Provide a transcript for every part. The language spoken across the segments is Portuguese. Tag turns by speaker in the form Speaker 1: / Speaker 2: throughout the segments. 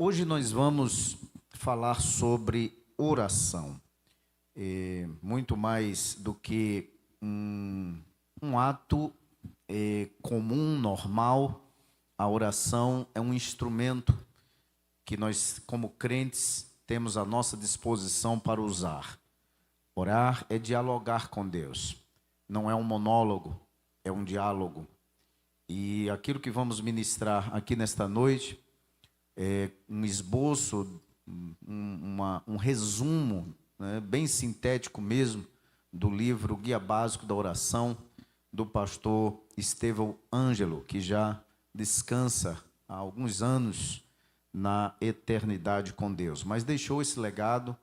Speaker 1: Hoje nós vamos falar sobre oração. Muito mais do que um ato comum, normal, a oração é um instrumento que nós, como crentes, temos à nossa disposição para usar. Orar é dialogar com Deus. Não é um monólogo, é um diálogo. E aquilo que vamos ministrar aqui nesta noite é um esboço, um resumo, né, bem sintético mesmo, do livro Guia Básico da Oração, do pastor Estevão Ângelo, que já descansa há alguns anos na eternidade com Deus. Mas deixou esse legado,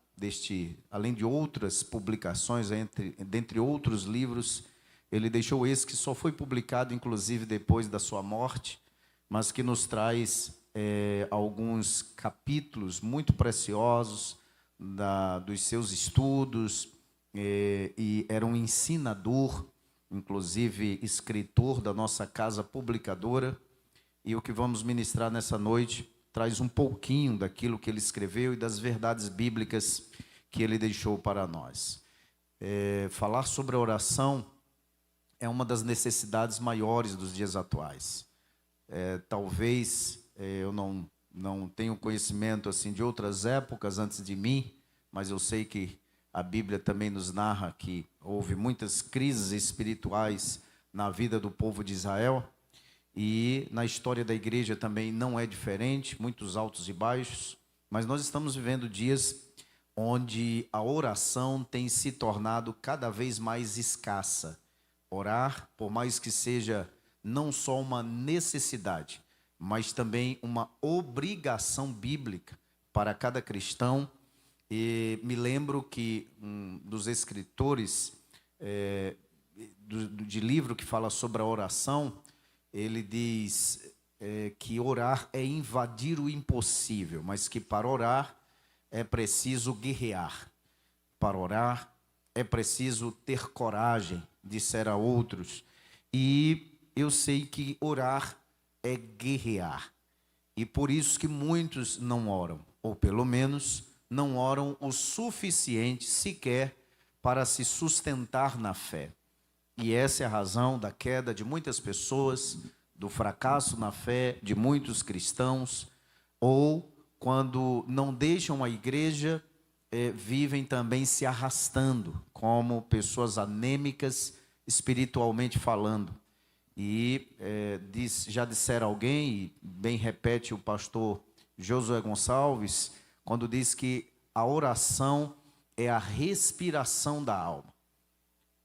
Speaker 1: além de outras publicações, dentre outros livros, ele deixou esse que só foi publicado, inclusive, depois da sua morte, mas que nos traz alguns capítulos muito preciosos dos seus estudos, e era um ensinador, inclusive escritor da nossa casa publicadora, e o que vamos ministrar nessa noite traz um pouquinho daquilo que ele escreveu e das verdades bíblicas que ele deixou para nós. Falar sobre a oração é uma das necessidades maiores dos dias atuais. Talvez eu não tenho conhecimento assim de outras épocas antes de mim, mas eu sei que a Bíblia também nos narra que houve muitas crises espirituais na vida do povo de Israel, e na história da igreja também não é diferente, muitos altos e baixos, mas nós estamos vivendo dias onde a oração tem se tornado cada vez mais escassa. Orar, por mais que seja não só uma necessidade, mas também uma obrigação bíblica para cada cristão. E me lembro que um dos escritores de livro que fala sobre a oração, ele diz que orar é invadir o impossível, mas que para orar é preciso guerrear. Para orar é preciso ter coragem, disser a outros. E eu sei que orar é guerrear. E por isso que muitos não oram, ou pelo menos não oram o suficiente sequer para se sustentar na fé. E essa é a razão da queda de muitas pessoas, do fracasso na fé de muitos cristãos, ou quando não deixam a igreja, vivem também se arrastando como pessoas anêmicas espiritualmente falando. E já dissera alguém, e bem repete o pastor Josué Gonçalves, quando diz que a oração é a respiração da alma.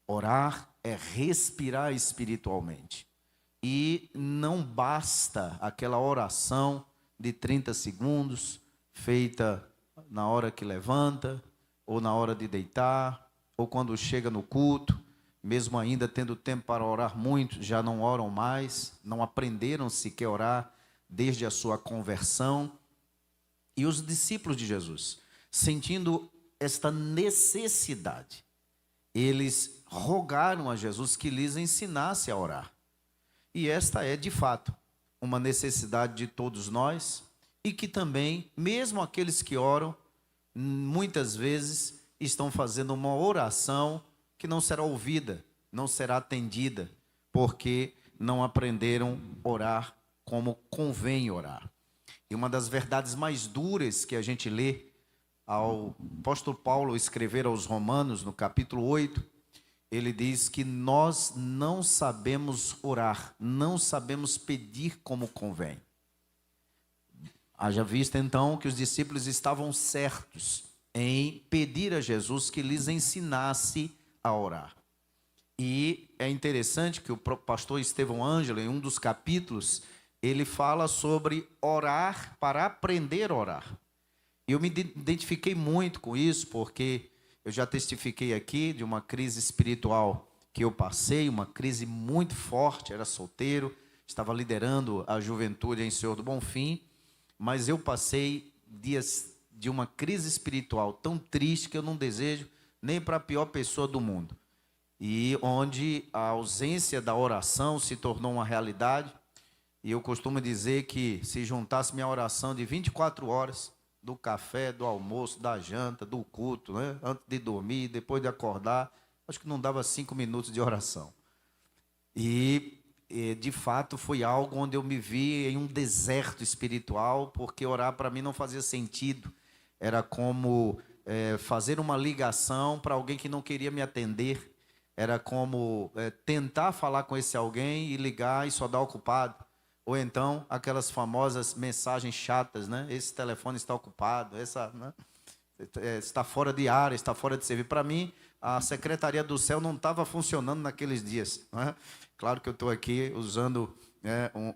Speaker 1: Orar é respirar espiritualmente. E não basta aquela oração de 30 segundos, feita na hora que levanta, ou na hora de deitar, ou quando chega no culto, mesmo ainda tendo tempo para orar muito, já não oram mais, não aprenderam sequer a orar desde a sua conversão. E os discípulos de Jesus, sentindo esta necessidade, eles rogaram a Jesus que lhes ensinasse a orar. E esta é, de fato, uma necessidade de todos nós, e que também, mesmo aqueles que oram, muitas vezes estão fazendo uma oração que não será ouvida, não será atendida, porque não aprenderam a orar como convém orar. E uma das verdades mais duras que a gente lê ao apóstolo Paulo escrever aos Romanos, no capítulo 8, ele diz que nós não sabemos orar, não sabemos pedir como convém. Haja vista então que os discípulos estavam certos em pedir a Jesus que lhes ensinasse a orar. E é interessante que o pastor Estevão Ângelo, em um dos capítulos, ele fala sobre orar para aprender a orar. E eu me identifiquei muito com isso, porque eu já testifiquei aqui de uma crise espiritual que eu passei, uma crise muito forte. Era solteiro, estava liderando a juventude em Senhor do Bonfim, mas eu passei dias de uma crise espiritual tão triste que eu não desejo nem para a pior pessoa do mundo. E onde a ausência da oração se tornou uma realidade. E eu costumo dizer que se juntasse minha oração de 24 horas, do café, do almoço, da janta, do culto, né? Antes de dormir, depois de acordar, acho que não dava 5 minutos de oração. De fato, foi algo onde eu me vi em um deserto espiritual, porque orar para mim não fazia sentido. Era como fazer uma ligação para alguém que não queria me atender. Era como tentar falar com esse alguém e ligar e só dar ocupado. Ou então, aquelas famosas mensagens chatas, né? Esse telefone está ocupado, né? Está fora de área, está fora de serviço. Para mim, a Secretaria do Céu não estava funcionando naqueles dias, né? Claro que eu estou aqui usando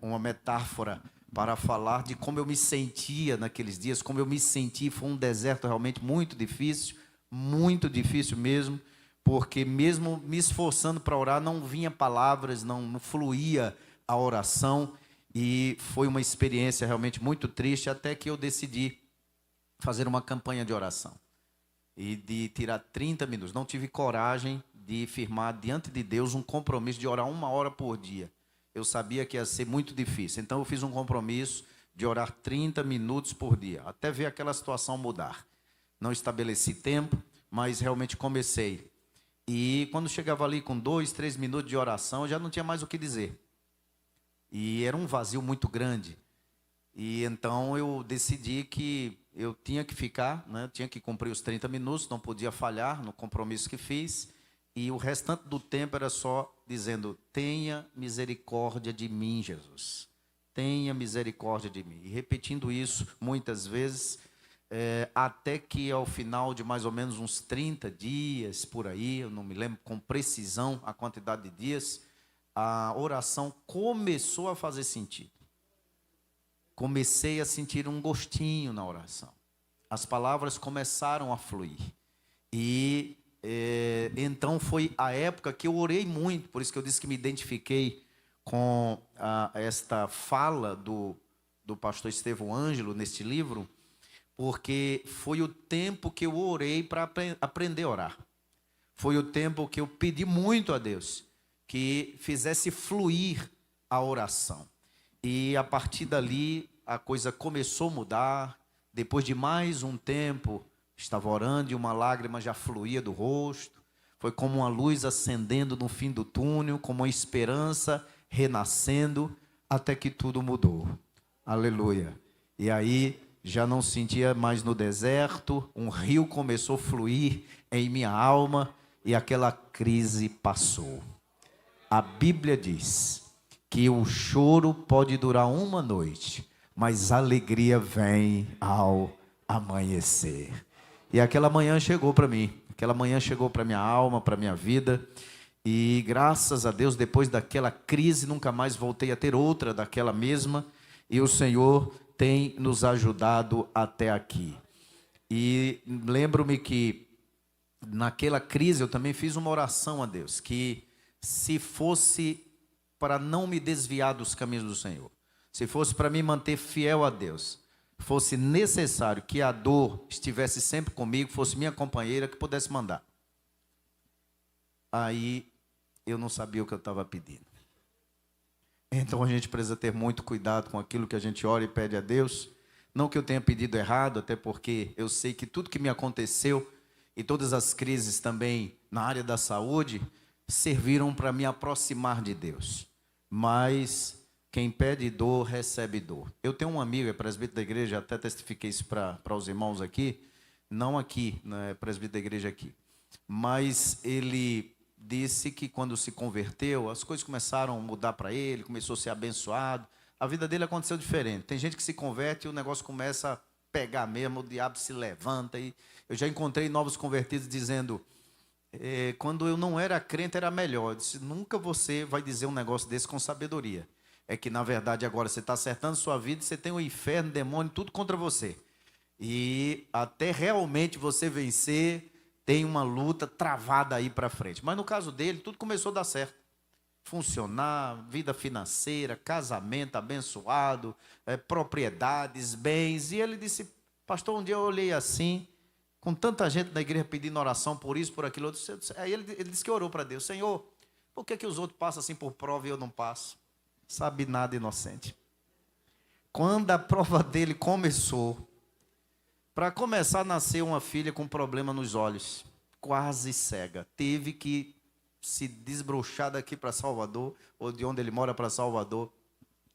Speaker 1: uma metáfora para falar de como eu me sentia naqueles dias, como eu me senti. Foi um deserto realmente muito difícil mesmo, porque mesmo me esforçando para orar, não vinha palavras, não fluía a oração, e foi uma experiência realmente muito triste, até que eu decidi fazer uma campanha de oração e de tirar 30 minutos. Não tive coragem de firmar diante de Deus um compromisso de orar 1 hora por dia. Eu sabia que ia ser muito difícil, então eu fiz um compromisso de orar 30 minutos por dia, até ver aquela situação mudar. Não estabeleci tempo, mas realmente comecei. E quando chegava ali com 2, 3 minutos de oração, eu já não tinha mais o que dizer. E era um vazio muito grande. E então eu decidi que eu tinha que ficar, né? Tinha que cumprir os 30 minutos, não podia falhar no compromisso que fiz. E o restante do tempo era só dizendo: tenha misericórdia de mim, Jesus. Tenha misericórdia de mim. E repetindo isso muitas vezes, até que ao final de mais ou menos uns 30 dias, por aí, eu não me lembro com precisão a quantidade de dias, a oração começou a fazer sentido. Comecei a sentir um gostinho na oração. As palavras começaram a fluir. E então foi a época que eu orei muito, por isso que eu disse que me identifiquei com esta fala do pastor Estevão Ângelo neste livro, porque foi o tempo que eu orei para aprender a orar. Foi o tempo que eu pedi muito a Deus que fizesse fluir a oração. E a partir dali a coisa começou a mudar. Depois de mais um tempo, estava orando e uma lágrima já fluía do rosto. Foi como uma luz acendendo no fim do túnel, como uma esperança renascendo, até que tudo mudou. Aleluia. E aí já não sentia mais no deserto, um rio começou a fluir em minha alma e aquela crise passou. A Bíblia diz que o choro pode durar uma noite, mas a alegria vem ao amanhecer. E aquela manhã chegou para mim, aquela manhã chegou para minha alma, para minha vida, e graças a Deus, depois daquela crise, nunca mais voltei a ter outra daquela mesma, e o Senhor tem nos ajudado até aqui. E lembro-me que naquela crise eu também fiz uma oração a Deus, que se fosse para não me desviar dos caminhos do Senhor, se fosse para me manter fiel a Deus, fosse necessário que a dor estivesse sempre comigo, fosse minha companheira, que pudesse mandar. Aí eu não sabia o que eu estava pedindo. Então a gente precisa ter muito cuidado com aquilo que a gente ora e pede a Deus. Não que eu tenha pedido errado, até porque eu sei que tudo que me aconteceu e todas as crises também na área da saúde serviram para me aproximar de Deus. Mas quem pede dor, recebe dor. Eu tenho um amigo, é presbítero da igreja, até testifiquei isso para os irmãos aqui, não aqui, não é presbítero da igreja aqui, mas ele disse que quando se converteu, as coisas começaram a mudar para ele, começou a ser abençoado, a vida dele aconteceu diferente. Tem gente que se converte e o negócio começa a pegar mesmo, o diabo se levanta. E eu já encontrei novos convertidos dizendo: quando eu não era crente era melhor. Eu disse: nunca você vai dizer um negócio desse com sabedoria. É que na verdade agora você está acertando sua vida e você tem o inferno, o demônio, tudo contra você. E até realmente você vencer, tem uma luta travada aí para frente. Mas no caso dele, tudo começou a dar certo. Funcionar, vida financeira, casamento abençoado, propriedades, bens. E ele disse: pastor, um dia eu olhei assim, com tanta gente na igreja pedindo oração por isso, por aquilo. Aí ele disse que orou para Deus: Senhor, por que os outros passam assim por prova e eu não passo? Sabe nada, inocente. Quando a prova dele começou, para começar, nasceu uma filha com problema nos olhos, quase cega. Teve que se desbrochar daqui para Salvador, ou de onde ele mora para Salvador,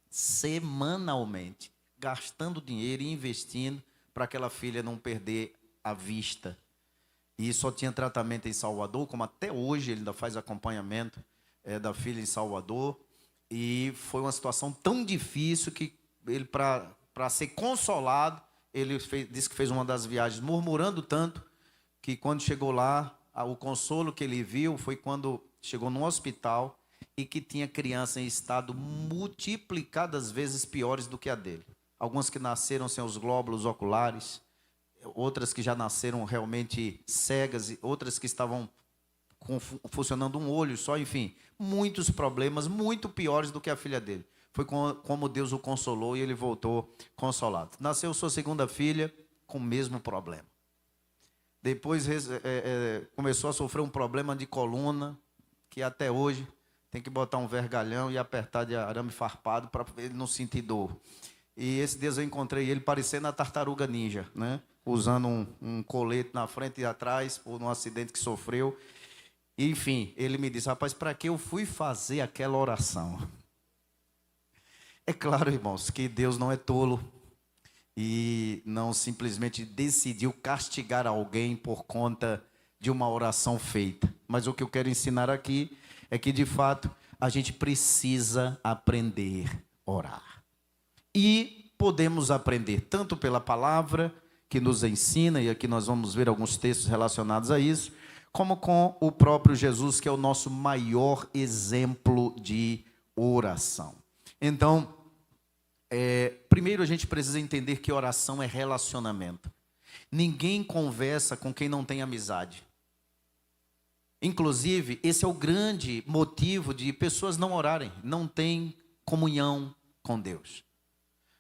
Speaker 1: semanalmente, gastando dinheiro e investindo para aquela filha não perder a vista. E só tinha tratamento em Salvador, como até hoje ele ainda faz acompanhamento da filha em Salvador. E foi uma situação tão difícil que ele, para ser consolado, ele disse que fez uma das viagens murmurando tanto, que quando chegou lá, o consolo que ele viu foi quando chegou num hospital e que tinha criança em estado multiplicadas vezes piores do que a dele. Algumas que nasceram sem os glóbulos oculares, outras que já nasceram realmente cegas, outras que estavam funcionando um olho só, enfim, muitos problemas muito piores do que a filha dele. Foi como Deus o consolou e ele voltou consolado. Nasceu sua segunda filha com o mesmo problema. Depois começou a sofrer um problema de coluna, que até hoje tem que botar um vergalhão e apertar de arame farpado para ele não sentir dor. E esse dia eu encontrei ele parecendo a tartaruga ninja, né? Usando um colete na frente e atrás, por um acidente que sofreu. Enfim, ele me disse: rapaz, para que eu fui fazer aquela oração? É claro, irmãos, que Deus não é tolo e não simplesmente decidiu castigar alguém por conta de uma oração feita. Mas o que eu quero ensinar aqui é que, de fato, a gente precisa aprender a orar. E podemos aprender tanto pela palavra que nos ensina, e aqui nós vamos ver alguns textos relacionados a isso, como com o próprio Jesus, que é o nosso maior exemplo de oração. Então, primeiro a gente precisa entender que oração é relacionamento. Ninguém conversa com quem não tem amizade. Inclusive, esse é o grande motivo de pessoas não orarem, não têm comunhão com Deus.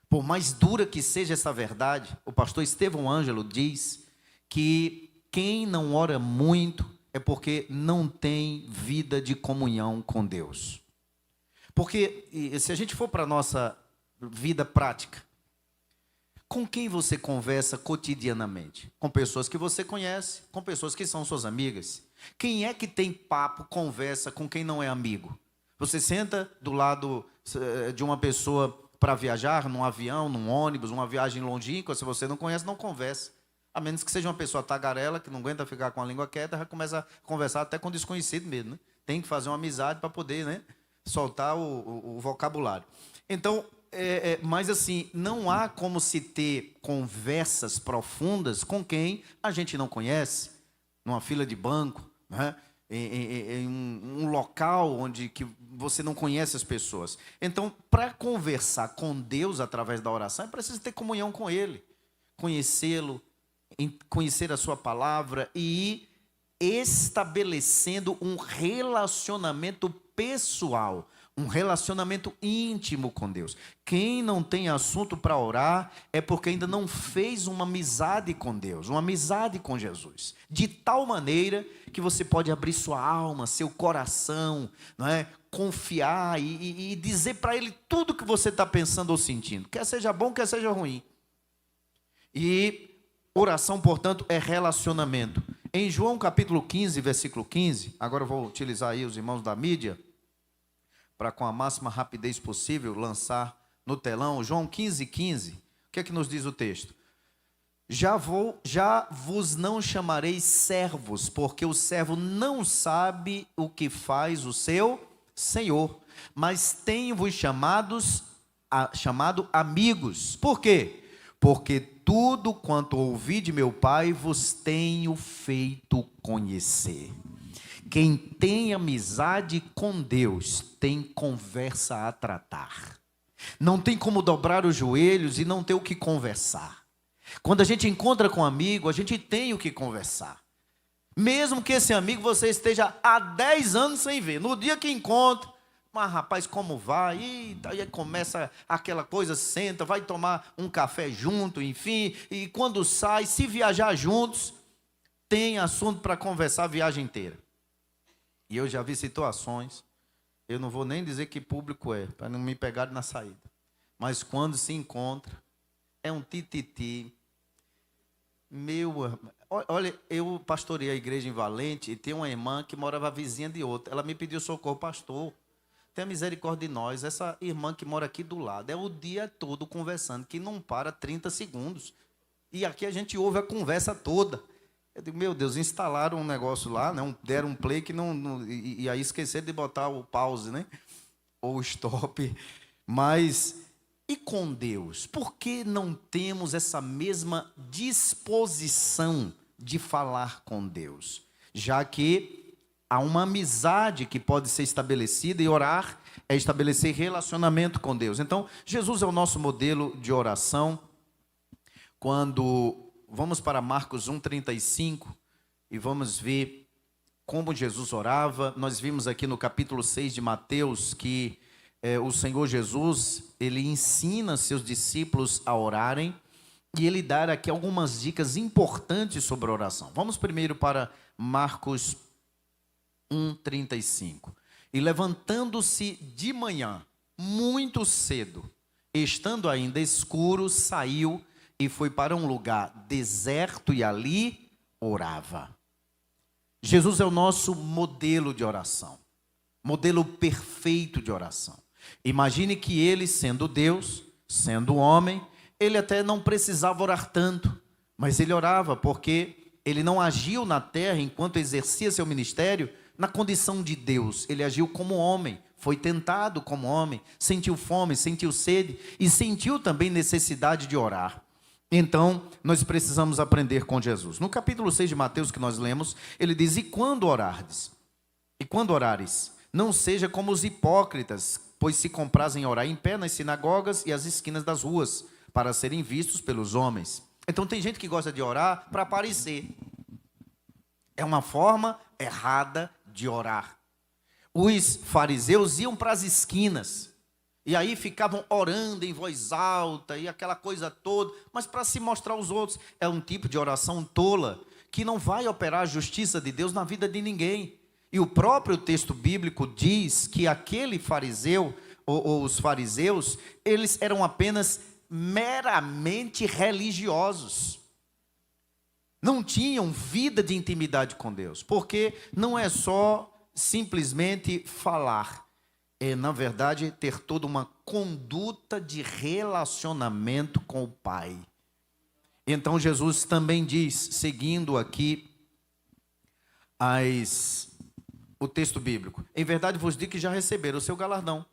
Speaker 1: Por mais dura que seja essa verdade, o pastor Estevão Ângelo diz que quem não ora muito é porque não tem vida de comunhão com Deus. Porque se a gente for para a nossa vida prática, com quem você conversa cotidianamente? Com pessoas que você conhece, com pessoas que são suas amigas. Quem é que tem papo, conversa com quem não é amigo? Você senta do lado de uma pessoa para viajar, num avião, num ônibus, uma viagem longínqua, se você não conhece, não conversa. A menos que seja uma pessoa tagarela, que não aguenta ficar com a língua quieta, já começa a conversar até com desconhecido mesmo, né? Tem que fazer uma amizade para poder, né, soltar o vocabulário. Então, mas assim, não há como se ter conversas profundas com quem a gente não conhece, numa fila de banco, né? Em um local onde que você não conhece as pessoas. Então, para conversar com Deus através da oração, é preciso ter comunhão com Ele, conhecê-lo, conhecer a sua palavra e ir estabelecendo um relacionamento pessoal, um relacionamento íntimo com Deus. Quem não tem assunto para orar é porque ainda não fez uma amizade com Deus, uma amizade com Jesus, de tal maneira que você pode abrir sua alma, seu coração, não é? Confiar e dizer para Ele tudo que você está pensando ou sentindo, quer seja bom, quer seja ruim. E oração, portanto, é relacionamento. Em João capítulo 15, versículo 15, agora eu vou utilizar aí os irmãos da mídia, para com a máxima rapidez possível lançar no telão, João 15, 15, o que é que nos diz o texto? Já vos não chamarei servos, porque o servo não sabe o que faz o seu Senhor, mas tenho-vos chamado amigos. Por quê? Porque tudo quanto ouvi de meu Pai vos tenho feito conhecer. Quem tem amizade com Deus tem conversa a tratar. Não tem como dobrar os joelhos e não ter o que conversar. Quando a gente encontra com um amigo, a gente tem o que conversar. Mesmo que esse amigo você esteja há 10 anos sem ver. No dia que encontra, mas rapaz, como vai? E aí começa aquela coisa, senta, vai tomar um café junto, enfim. E quando sai, se viajar juntos, tem assunto para conversar a viagem inteira. E eu já vi situações, eu não vou nem dizer que público é, para não me pegar na saída. mas quando se encontra, é um tititi. Olha, eu pastorei a igreja em Valente e tem uma irmã que morava vizinha de outra. Ela me pediu socorro, pastor, tenha misericórdia de nós. Essa irmã que mora aqui do lado, é o dia todo conversando, que não para 30 segundos. E aqui a gente ouve a conversa toda. Eu digo, meu Deus, instalaram um negócio lá, né? Deram um play que e aí esqueceram de botar o pause, né? Ou o stop. Mas, e com Deus? Por que não temos essa mesma disposição de falar com Deus? Já que há uma amizade que pode ser estabelecida, e orar é estabelecer relacionamento com Deus. Então, Jesus é o nosso modelo de oração. Quando vamos para Marcos 1,35 e vamos ver como Jesus orava. Nós vimos aqui no capítulo 6 de Mateus que o Senhor Jesus, ele ensina seus discípulos a orarem e ele dá aqui algumas dicas importantes sobre a oração. Vamos primeiro para Marcos 1,35. E levantando-se de manhã, muito cedo, estando ainda escuro, saiu e foi para um lugar deserto e ali orava. Jesus é o nosso modelo de oração, modelo perfeito de oração. Imagine que ele, sendo Deus, sendo homem, ele até não precisava orar tanto, mas ele orava porque ele não agiu na terra enquanto exercia seu ministério na condição de Deus. Ele agiu como homem, foi tentado como homem, sentiu fome, sentiu sede e sentiu também necessidade de orar. Então, nós precisamos aprender com Jesus. No capítulo 6 de Mateus que nós lemos, ele diz, e quando orardes? E quando orares? Não seja como os hipócritas, pois se comprazem em orar em pé nas sinagogas e às esquinas das ruas, para serem vistos pelos homens. Então, tem gente que gosta de orar para aparecer. É uma forma errada de orar. Os fariseus iam para as esquinas, e aí ficavam orando em voz alta e aquela coisa toda, mas para se mostrar aos outros. É um tipo de oração tola, que não vai operar a justiça de Deus na vida de ninguém. E o próprio texto bíblico diz que aquele fariseu, ou os fariseus, eles eram apenas meramente religiosos. Não tinham vida de intimidade com Deus, porque não é só simplesmente falar. É, na verdade, ter toda uma conduta de relacionamento com o Pai. Então, Jesus também diz, seguindo aqui o texto bíblico, em verdade vos digo que já receberam o seu galardão.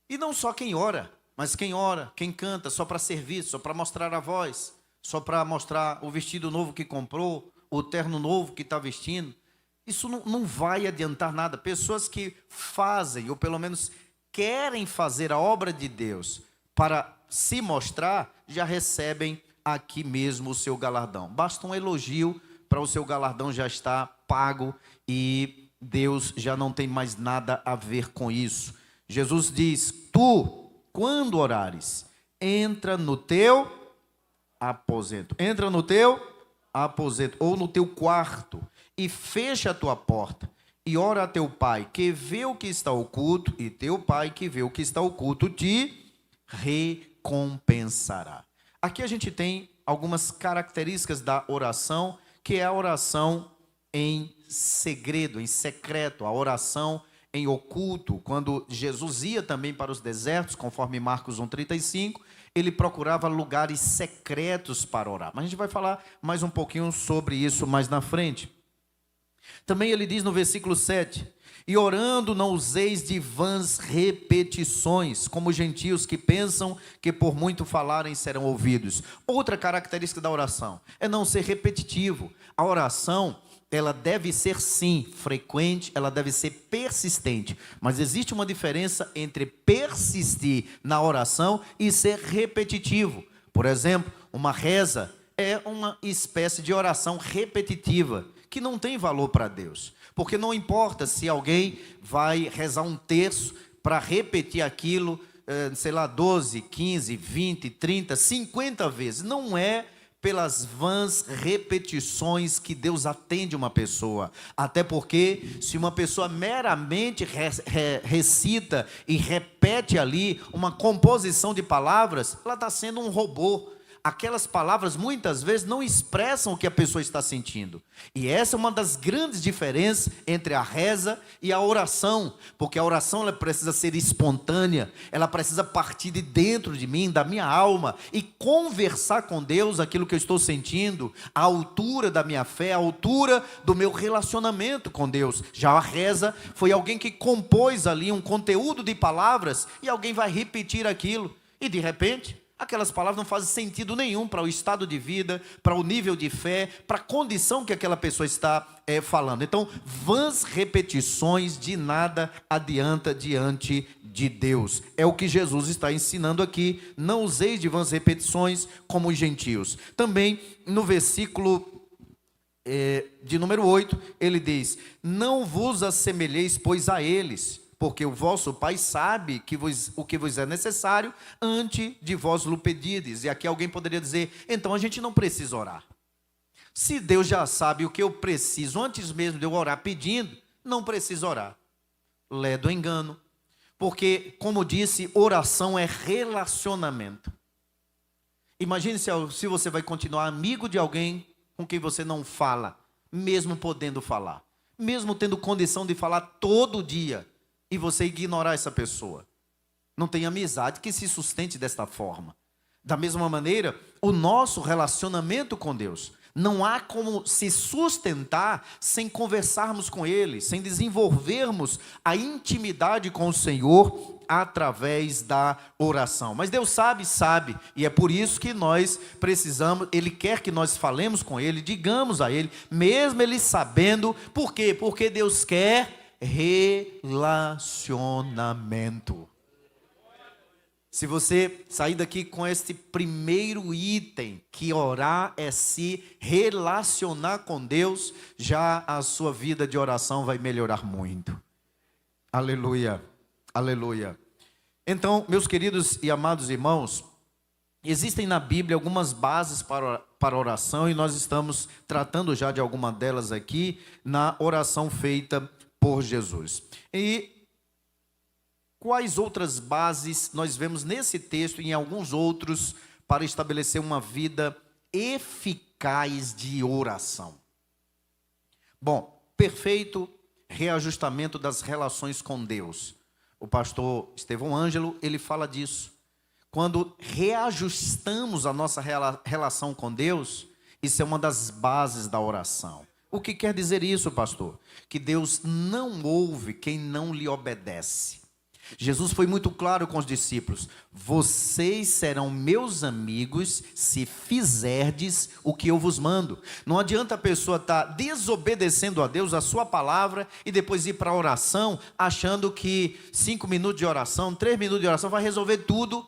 Speaker 1: E não só quem ora, mas quem canta, só para servir, só para mostrar a voz, só para mostrar o vestido novo que comprou, o terno novo que está vestindo. Isso não vai adiantar nada. Pessoas que fazem, ou pelo menos querem fazer a obra de Deus para se mostrar, já recebem aqui mesmo o seu galardão. Basta um elogio para o seu galardão já estar pago e Deus já não tem mais nada a ver com isso. Jesus diz, tu, quando orares, entra no teu aposento. Entra no teu aposento, ou no teu quarto, e fecha a tua porta, e ora a teu pai, que vê o que está oculto, e teu pai, que vê o que está oculto, te recompensará. Aqui a gente tem algumas características da oração, que é a oração em segredo, em secreto, a oração em oculto. Quando Jesus ia também para os desertos, conforme Marcos 1,35, ele procurava lugares secretos para orar. Mas a gente vai falar mais um pouquinho sobre isso mais na frente. Também ele diz no versículo 7, e orando não useis de vãs repetições, como os gentios que pensam que por muito falarem serão ouvidos. Outra característica da oração é não ser repetitivo. A oração, ela deve ser sim frequente, ela deve ser persistente, mas existe uma diferença entre persistir na oração e ser repetitivo. Por exemplo, uma reza é uma espécie de oração repetitiva, que não tem valor para Deus, porque não importa se alguém vai rezar um terço para repetir aquilo, 12, 15, 20, 30, 50 vezes, não é pelas vãs repetições que Deus atende uma pessoa. Até porque, se uma pessoa meramente recita e repete ali uma composição de palavras, ela está sendo um robô. Aquelas palavras muitas vezes não expressam o que a pessoa está sentindo. E essa é uma das grandes diferenças entre a reza e a oração. Porque a oração ela precisa ser espontânea, ela precisa partir de dentro de mim, da minha alma, e conversar com Deus aquilo que eu estou sentindo, a altura da minha fé, a altura do meu relacionamento com Deus. Já a reza foi alguém que compôs ali um conteúdo de palavras e alguém vai repetir aquilo. E de repente, aquelas palavras não fazem sentido nenhum para o estado de vida, para o nível de fé, para a condição que aquela pessoa está falando. Então, vãs repetições de nada adianta diante de Deus. É o que Jesus está ensinando aqui. Não useis de vãs repetições como os gentios. Também, no versículo de número 8, ele diz: não vos assemelheis, pois, a eles, porque o vosso Pai sabe o que vos é necessário antes de vós lhe pedides. E aqui alguém poderia dizer: então a gente não precisa orar. Se Deus já sabe o que eu preciso antes mesmo de eu orar pedindo, não preciso orar. Lé do engano. Porque, como disse, oração é relacionamento. Imagine se você vai continuar amigo de alguém com quem você não fala, mesmo podendo falar, mesmo tendo condição de falar todo dia, e você ignorar essa pessoa. Não tem amizade que se sustente desta forma. Da mesma maneira, o nosso relacionamento com Deus, não há como se sustentar sem conversarmos com Ele, sem desenvolvermos a intimidade com o Senhor através da oração. Mas Deus sabe, e é por isso que nós precisamos, Ele quer que nós falemos com Ele, digamos a Ele, mesmo Ele sabendo. Por quê? Porque Deus quer relacionamento. Se você sair daqui com este primeiro item, que orar é se relacionar com Deus, já a sua vida de oração vai melhorar muito. Aleluia, aleluia. Então, meus queridos e amados irmãos, existem na Bíblia algumas bases para oração, e nós estamos tratando já de alguma delas aqui na oração feita por Jesus. E quais outras bases nós vemos nesse texto e em alguns outros para estabelecer uma vida eficaz de oração? Bom, perfeito reajustamento das relações com Deus. O pastor Estevão Ângelo, ele fala disso. Quando reajustamos a nossa relação com Deus, isso é uma das bases da oração. O que quer dizer isso, pastor? Que Deus não ouve quem não lhe obedece. Jesus foi muito claro com os discípulos: vocês serão meus amigos se fizerdes o que eu vos mando. Não adianta a pessoa estar desobedecendo a Deus, a sua palavra, e depois ir para a oração, achando que 5 minutos de oração, 3 minutos de oração vai resolver tudo,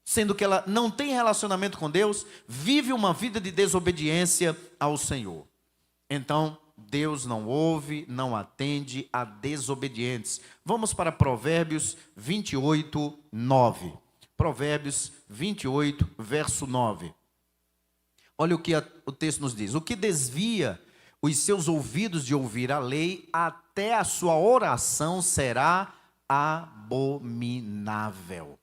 Speaker 1: sendo que ela não tem relacionamento com Deus, vive uma vida de desobediência ao Senhor. Então, Deus não ouve, não atende a desobedientes. Vamos para Provérbios 28, 9. Provérbios 28, verso 9. Olha o que o texto nos diz: o que desvia os seus ouvidos de ouvir a lei, até a sua oração será abominável.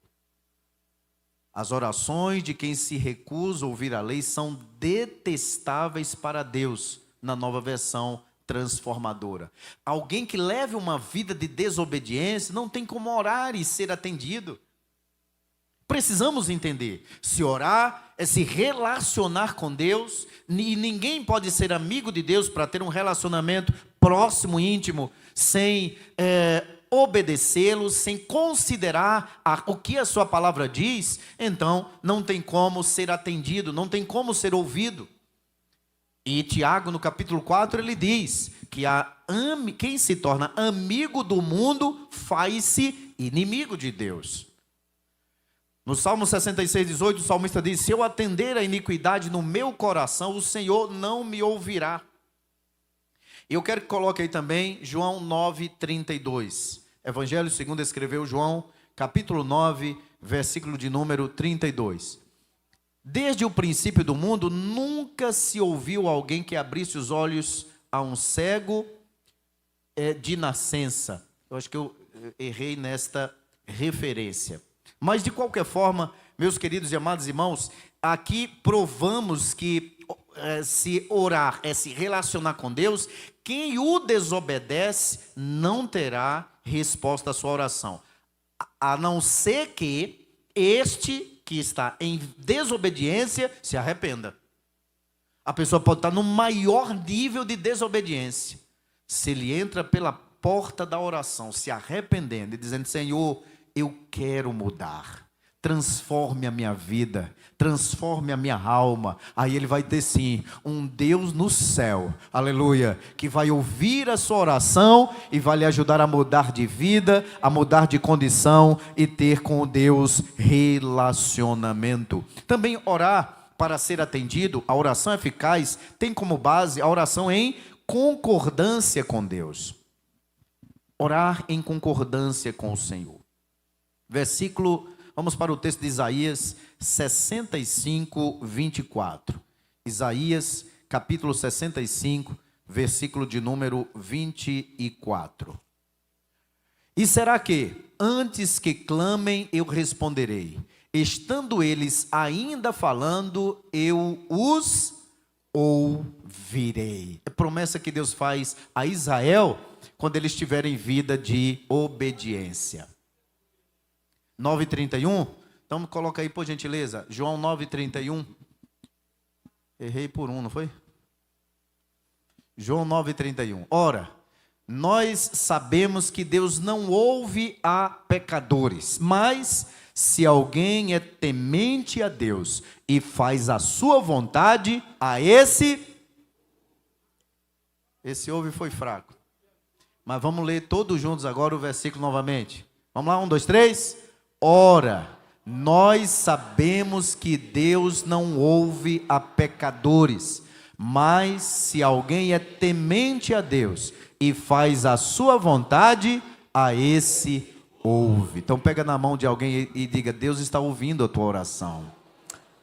Speaker 1: As orações de quem se recusa a ouvir a lei são detestáveis para Deus, na Nova Versão Transformadora. Alguém que leve uma vida de desobediência não tem como orar e ser atendido. Precisamos entender, se orar é se relacionar com Deus, e ninguém pode ser amigo de Deus para ter um relacionamento próximo, íntimo, sem obedecê-lo, sem considerar o que a sua palavra diz. Então não tem como ser atendido, não tem como ser ouvido. E Tiago, no capítulo 4, ele diz que quem se torna amigo do mundo faz-se inimigo de Deus. No Salmo 66, 18, o salmista diz: se eu atender a iniquidade no meu coração, o Senhor não me ouvirá. Eu quero que coloque aí também João 9, 32. Evangelho segundo escreveu João, capítulo 9, versículo de número 32. Desde o princípio do mundo, nunca se ouviu alguém que abrisse os olhos a um cego de nascença. Eu acho que eu errei nesta referência. Mas, de qualquer forma, meus queridos e amados irmãos, aqui provamos que se orar é se relacionar com Deus, quem o desobedece não terá resposta à sua oração, a não ser que este que está em desobediência se arrependa. A pessoa pode estar no maior nível de desobediência. Se ele entra pela porta da oração, se arrependendo e dizendo: Senhor, eu quero mudar, transforme a minha vida, transforme a minha alma. Aí ele vai ter sim um Deus no céu, aleluia, que vai ouvir a sua oração e vai lhe ajudar a mudar de vida, a mudar de condição e ter com Deus relacionamento. Também orar para ser atendido, a oração eficaz tem como base a oração em concordância com Deus. Orar em concordância com o Senhor. Vamos para o texto de Isaías 65, 24. Isaías, capítulo 65, versículo de número 24. E será que, antes que clamem, eu responderei? Estando eles ainda falando, eu os ouvirei. É promessa que Deus faz a Israel quando eles tiverem vida de obediência. 9:31, então coloca aí por gentileza, João 9:31, errei por um, não foi? João 9:31, ora, nós sabemos que Deus não ouve a pecadores, mas se alguém é temente a Deus e faz a sua vontade, a esse ouve foi fraco, mas vamos ler todos juntos agora o versículo novamente, vamos lá, 1, 2, 3, ora, nós sabemos que Deus não ouve a pecadores, mas se alguém é temente a Deus e faz a sua vontade, a esse ouve. Então pega na mão de alguém e diga: Deus está ouvindo a tua oração.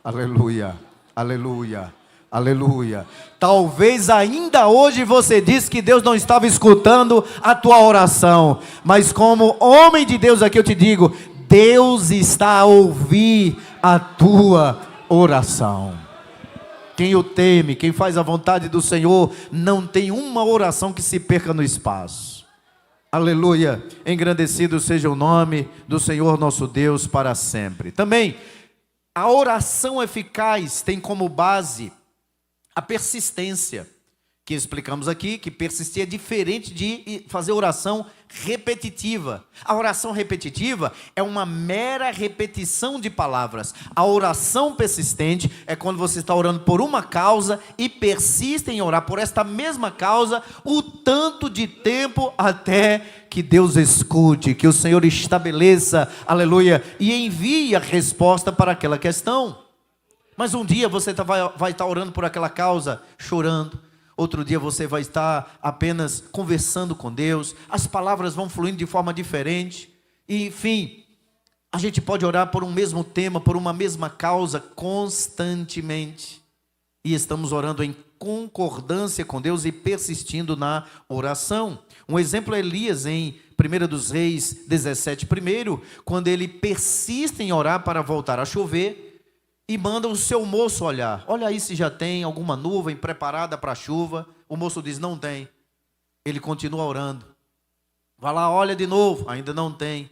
Speaker 1: Aleluia, aleluia, aleluia. Talvez ainda hoje você disse que Deus não estava escutando a tua oração, mas como homem de Deus aqui eu te digo: Deus está a ouvir a tua oração. Quem o teme, quem faz a vontade do Senhor, não tem uma oração que se perca no espaço. Aleluia, engrandecido seja o nome do Senhor nosso Deus para sempre. Também, a oração eficaz tem como base a persistência, que explicamos aqui, que persistir é diferente de fazer oração repetitiva. A oração repetitiva é uma mera repetição de palavras. A oração persistente é quando você está orando por uma causa e persiste em orar por esta mesma causa o tanto de tempo até que Deus escute, que o Senhor estabeleça, aleluia, e envie a resposta para aquela questão. Mas um dia você vai estar orando por aquela causa, chorando. Outro dia você vai estar apenas conversando com Deus, as palavras vão fluindo de forma diferente, e enfim, a gente pode orar por um mesmo tema, por uma mesma causa, constantemente, e estamos orando em concordância com Deus e persistindo na oração. Um exemplo é Elias em 1 dos Reis 17:1, quando ele persiste em orar para voltar a chover, e manda o seu moço olhar. Olha aí se já tem alguma nuvem preparada para a chuva. O moço diz: não tem. Ele continua orando. Vai lá, olha de novo. Ainda não tem.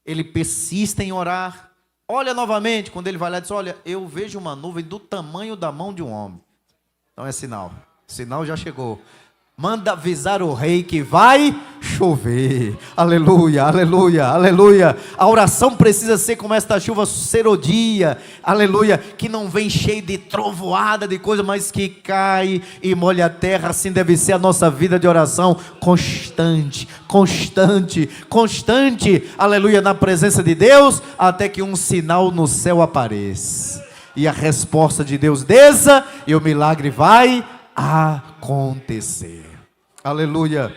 Speaker 1: Ele persiste em orar. Olha novamente. Quando ele vai lá, diz: olha, eu vejo uma nuvem do tamanho da mão de um homem. Então é sinal. Sinal já chegou. Manda avisar o rei que vai chover. Aleluia, aleluia, aleluia. A oração precisa ser como esta chuva serodia. Aleluia, que não vem cheio de trovoada, de coisa, mas que cai e molha a terra. Assim deve ser a nossa vida de oração, constante, constante, constante. Aleluia, na presença de Deus, até que um sinal no céu apareça e a resposta de Deus desça e o milagre vai acontecer. Aleluia,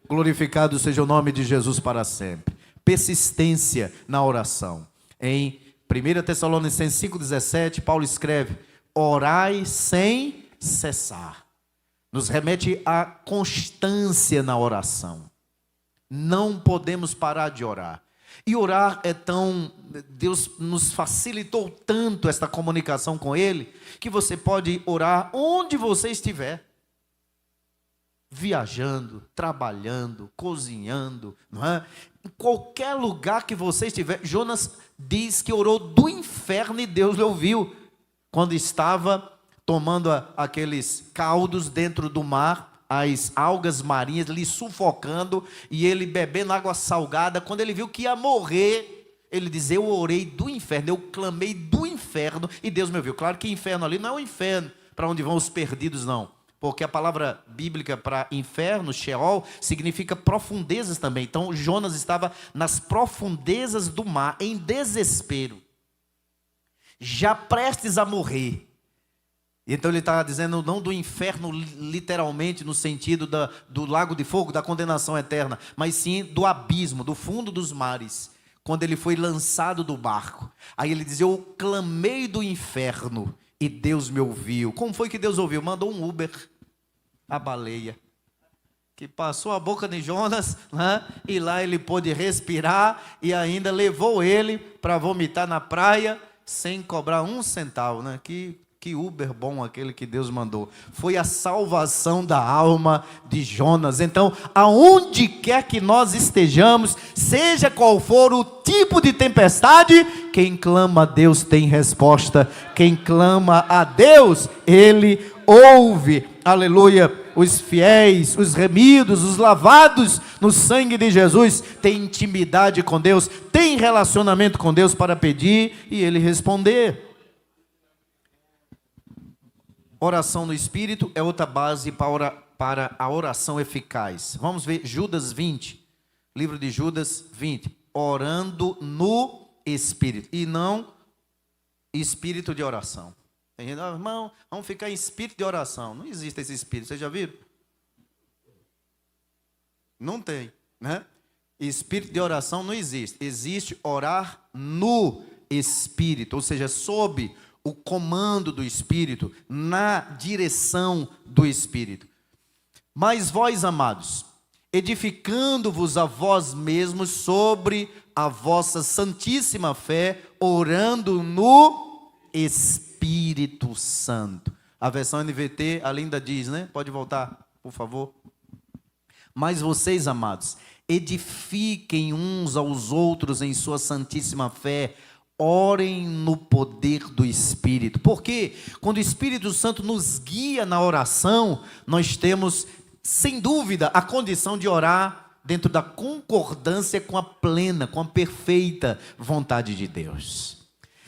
Speaker 1: glorificado seja o nome de Jesus para sempre. Persistência na oração. Em 1 Tessalonicenses 5,17, Paulo escreve: orai sem cessar. Nos remete à constância na oração. Não podemos parar de orar. E orar é tão... Deus nos facilitou tanto esta comunicação com Ele, que você pode orar onde você estiver. Viajando, trabalhando, cozinhando, não é? Em qualquer lugar que você estiver. Jonas diz que orou do inferno e Deus lhe ouviu, quando estava tomando aqueles caldos dentro do mar, as algas marinhas lhe sufocando, e ele bebendo água salgada. Quando ele viu que ia morrer, ele diz: eu orei do inferno, eu clamei do inferno, e Deus me ouviu. Claro que inferno ali não é o inferno para onde vão os perdidos, não. Porque a palavra bíblica para inferno, Sheol, significa profundezas também. Então Jonas estava nas profundezas do mar, em desespero, já prestes a morrer. Então ele está dizendo não do inferno literalmente no sentido do lago de fogo, da condenação eterna, mas sim do abismo, do fundo dos mares, quando ele foi lançado do barco. Aí ele diz: eu clamei do inferno e Deus me ouviu. Como foi que Deus ouviu? Mandou um Uber, a baleia, que passou a boca de Jonas, né? E lá ele pôde respirar, e ainda levou ele para vomitar na praia, sem cobrar um centavo, né? Que Uber bom aquele que Deus mandou. Foi a salvação da alma de Jonas. Então, aonde quer que nós estejamos, seja qual for o tipo de tempestade, quem clama a Deus tem resposta. Quem clama a Deus, Ele ouve. Aleluia. Os fiéis, os remidos, os lavados no sangue de Jesus, têm intimidade com Deus, têm relacionamento com Deus para pedir e Ele responder. Oração no Espírito é outra base para a oração eficaz. Vamos ver Judas 20, livro de Judas 20. Orando no Espírito, e não espírito de oração. Tem gente: irmão, vamos ficar em espírito de oração. Não existe esse espírito, vocês já viram? Não tem, né? Espírito de oração não existe. Existe orar no Espírito, ou seja, sob o comando do Espírito, na direção do Espírito. Mas vós, amados, edificando-vos a vós mesmos sobre a vossa santíssima fé, orando no Espírito Santo. A versão NVT ainda diz, né? Pode voltar, por favor. Mas vocês, amados, edifiquem uns aos outros em sua santíssima fé, orem no poder do Espírito. Porque quando o Espírito Santo nos guia na oração, nós temos, sem dúvida, a condição de orar dentro da concordância com a plena, com a perfeita vontade de Deus.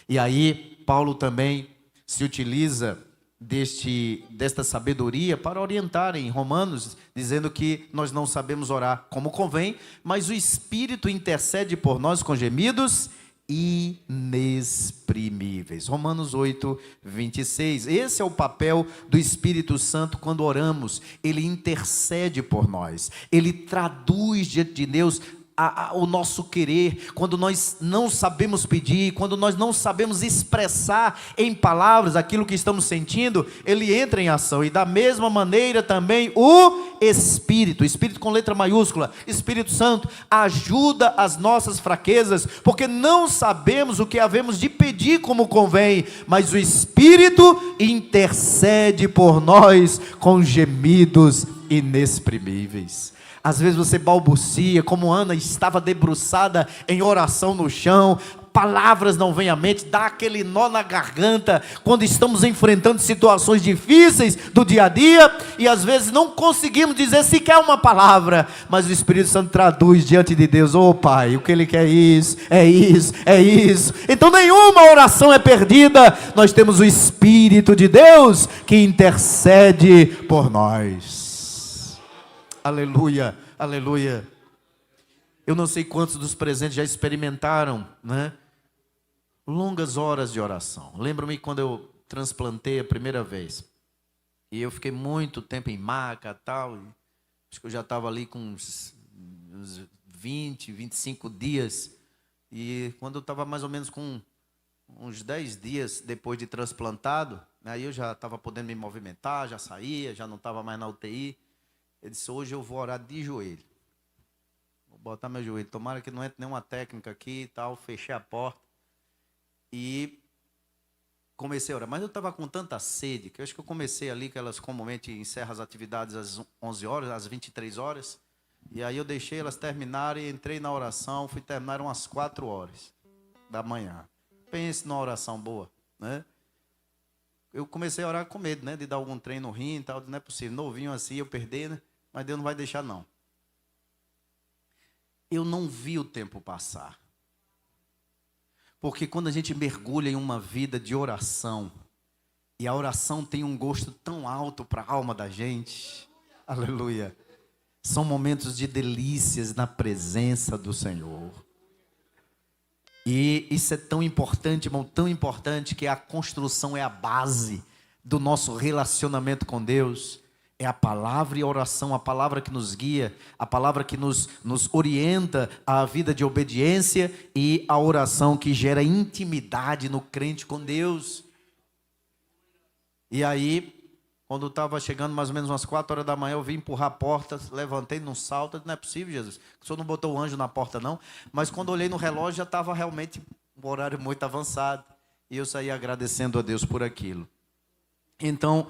Speaker 1: E aí, Paulo também se utiliza desta sabedoria para orientar em Romanos, dizendo que nós não sabemos orar como convém, mas o Espírito intercede por nós com gemidos inexprimíveis. Romanos 8, 26. Esse é o papel do Espírito Santo quando oramos. Ele intercede por nós. Ele traduz diante de Deus o nosso querer, quando nós não sabemos pedir, quando nós não sabemos expressar em palavras aquilo que estamos sentindo, Ele entra em ação. E da mesma maneira também o Espírito com letra maiúscula, Espírito Santo, ajuda as nossas fraquezas, porque não sabemos o que havemos de pedir como convém, mas o Espírito intercede por nós com gemidos inexprimíveis. Às vezes você balbucia, como Ana estava debruçada em oração no chão, palavras não vêm à mente, dá aquele nó na garganta, quando estamos enfrentando situações difíceis do dia a dia, e às vezes não conseguimos dizer sequer uma palavra, mas o Espírito Santo traduz diante de Deus: ô Pai, o que Ele quer é isso, é isso, é isso. Então nenhuma oração é perdida, nós temos o Espírito de Deus que intercede por nós. Aleluia, aleluia. Eu não sei quantos dos presentes já experimentaram, né? Longas horas de oração. Lembro-me quando eu transplantei a primeira vez. E eu fiquei muito tempo em maca e tal. Acho que eu já estava ali com uns 20, 25 dias. E quando eu estava mais ou menos com uns 10 dias depois de transplantado, aí eu já estava podendo me movimentar, já saía, já não estava mais na UTI. Ele disse, hoje eu vou orar de joelho. Vou botar meu joelho, tomara que não entre nenhuma técnica aqui e tal. Fechei a porta e comecei a orar. Mas eu estava com tanta sede, que eu acho que eu comecei ali, que elas comumente encerram as atividades às 11 horas, às 23 horas. E aí eu deixei elas terminarem, entrei na oração, fui terminar umas 4 horas da manhã. Pense numa oração boa, né? Eu comecei a orar com medo, né? De dar algum trem no rim e tal. Não é possível, novinho assim, eu perder, né? Mas Deus não vai deixar, não. Eu não vi o tempo passar. Porque quando a gente mergulha em uma vida de oração, e a oração tem um gosto tão alto para a alma da gente, aleluia, são momentos de delícias na presença do Senhor. E isso é tão importante, irmão, tão importante, que a construção é a base do nosso relacionamento com Deus. É a palavra e a oração, a palavra que nos guia, a palavra que nos orienta à vida de obediência, e a oração que gera intimidade no crente com Deus. E aí, quando estava chegando mais ou menos umas 4 horas da manhã, eu vim empurrar a porta, levantei num salto. Não é possível, Jesus, o Senhor não botou o anjo na porta, não. Mas quando olhei no relógio, já estava realmente um horário muito avançado. E eu saí agradecendo a Deus por aquilo. Então,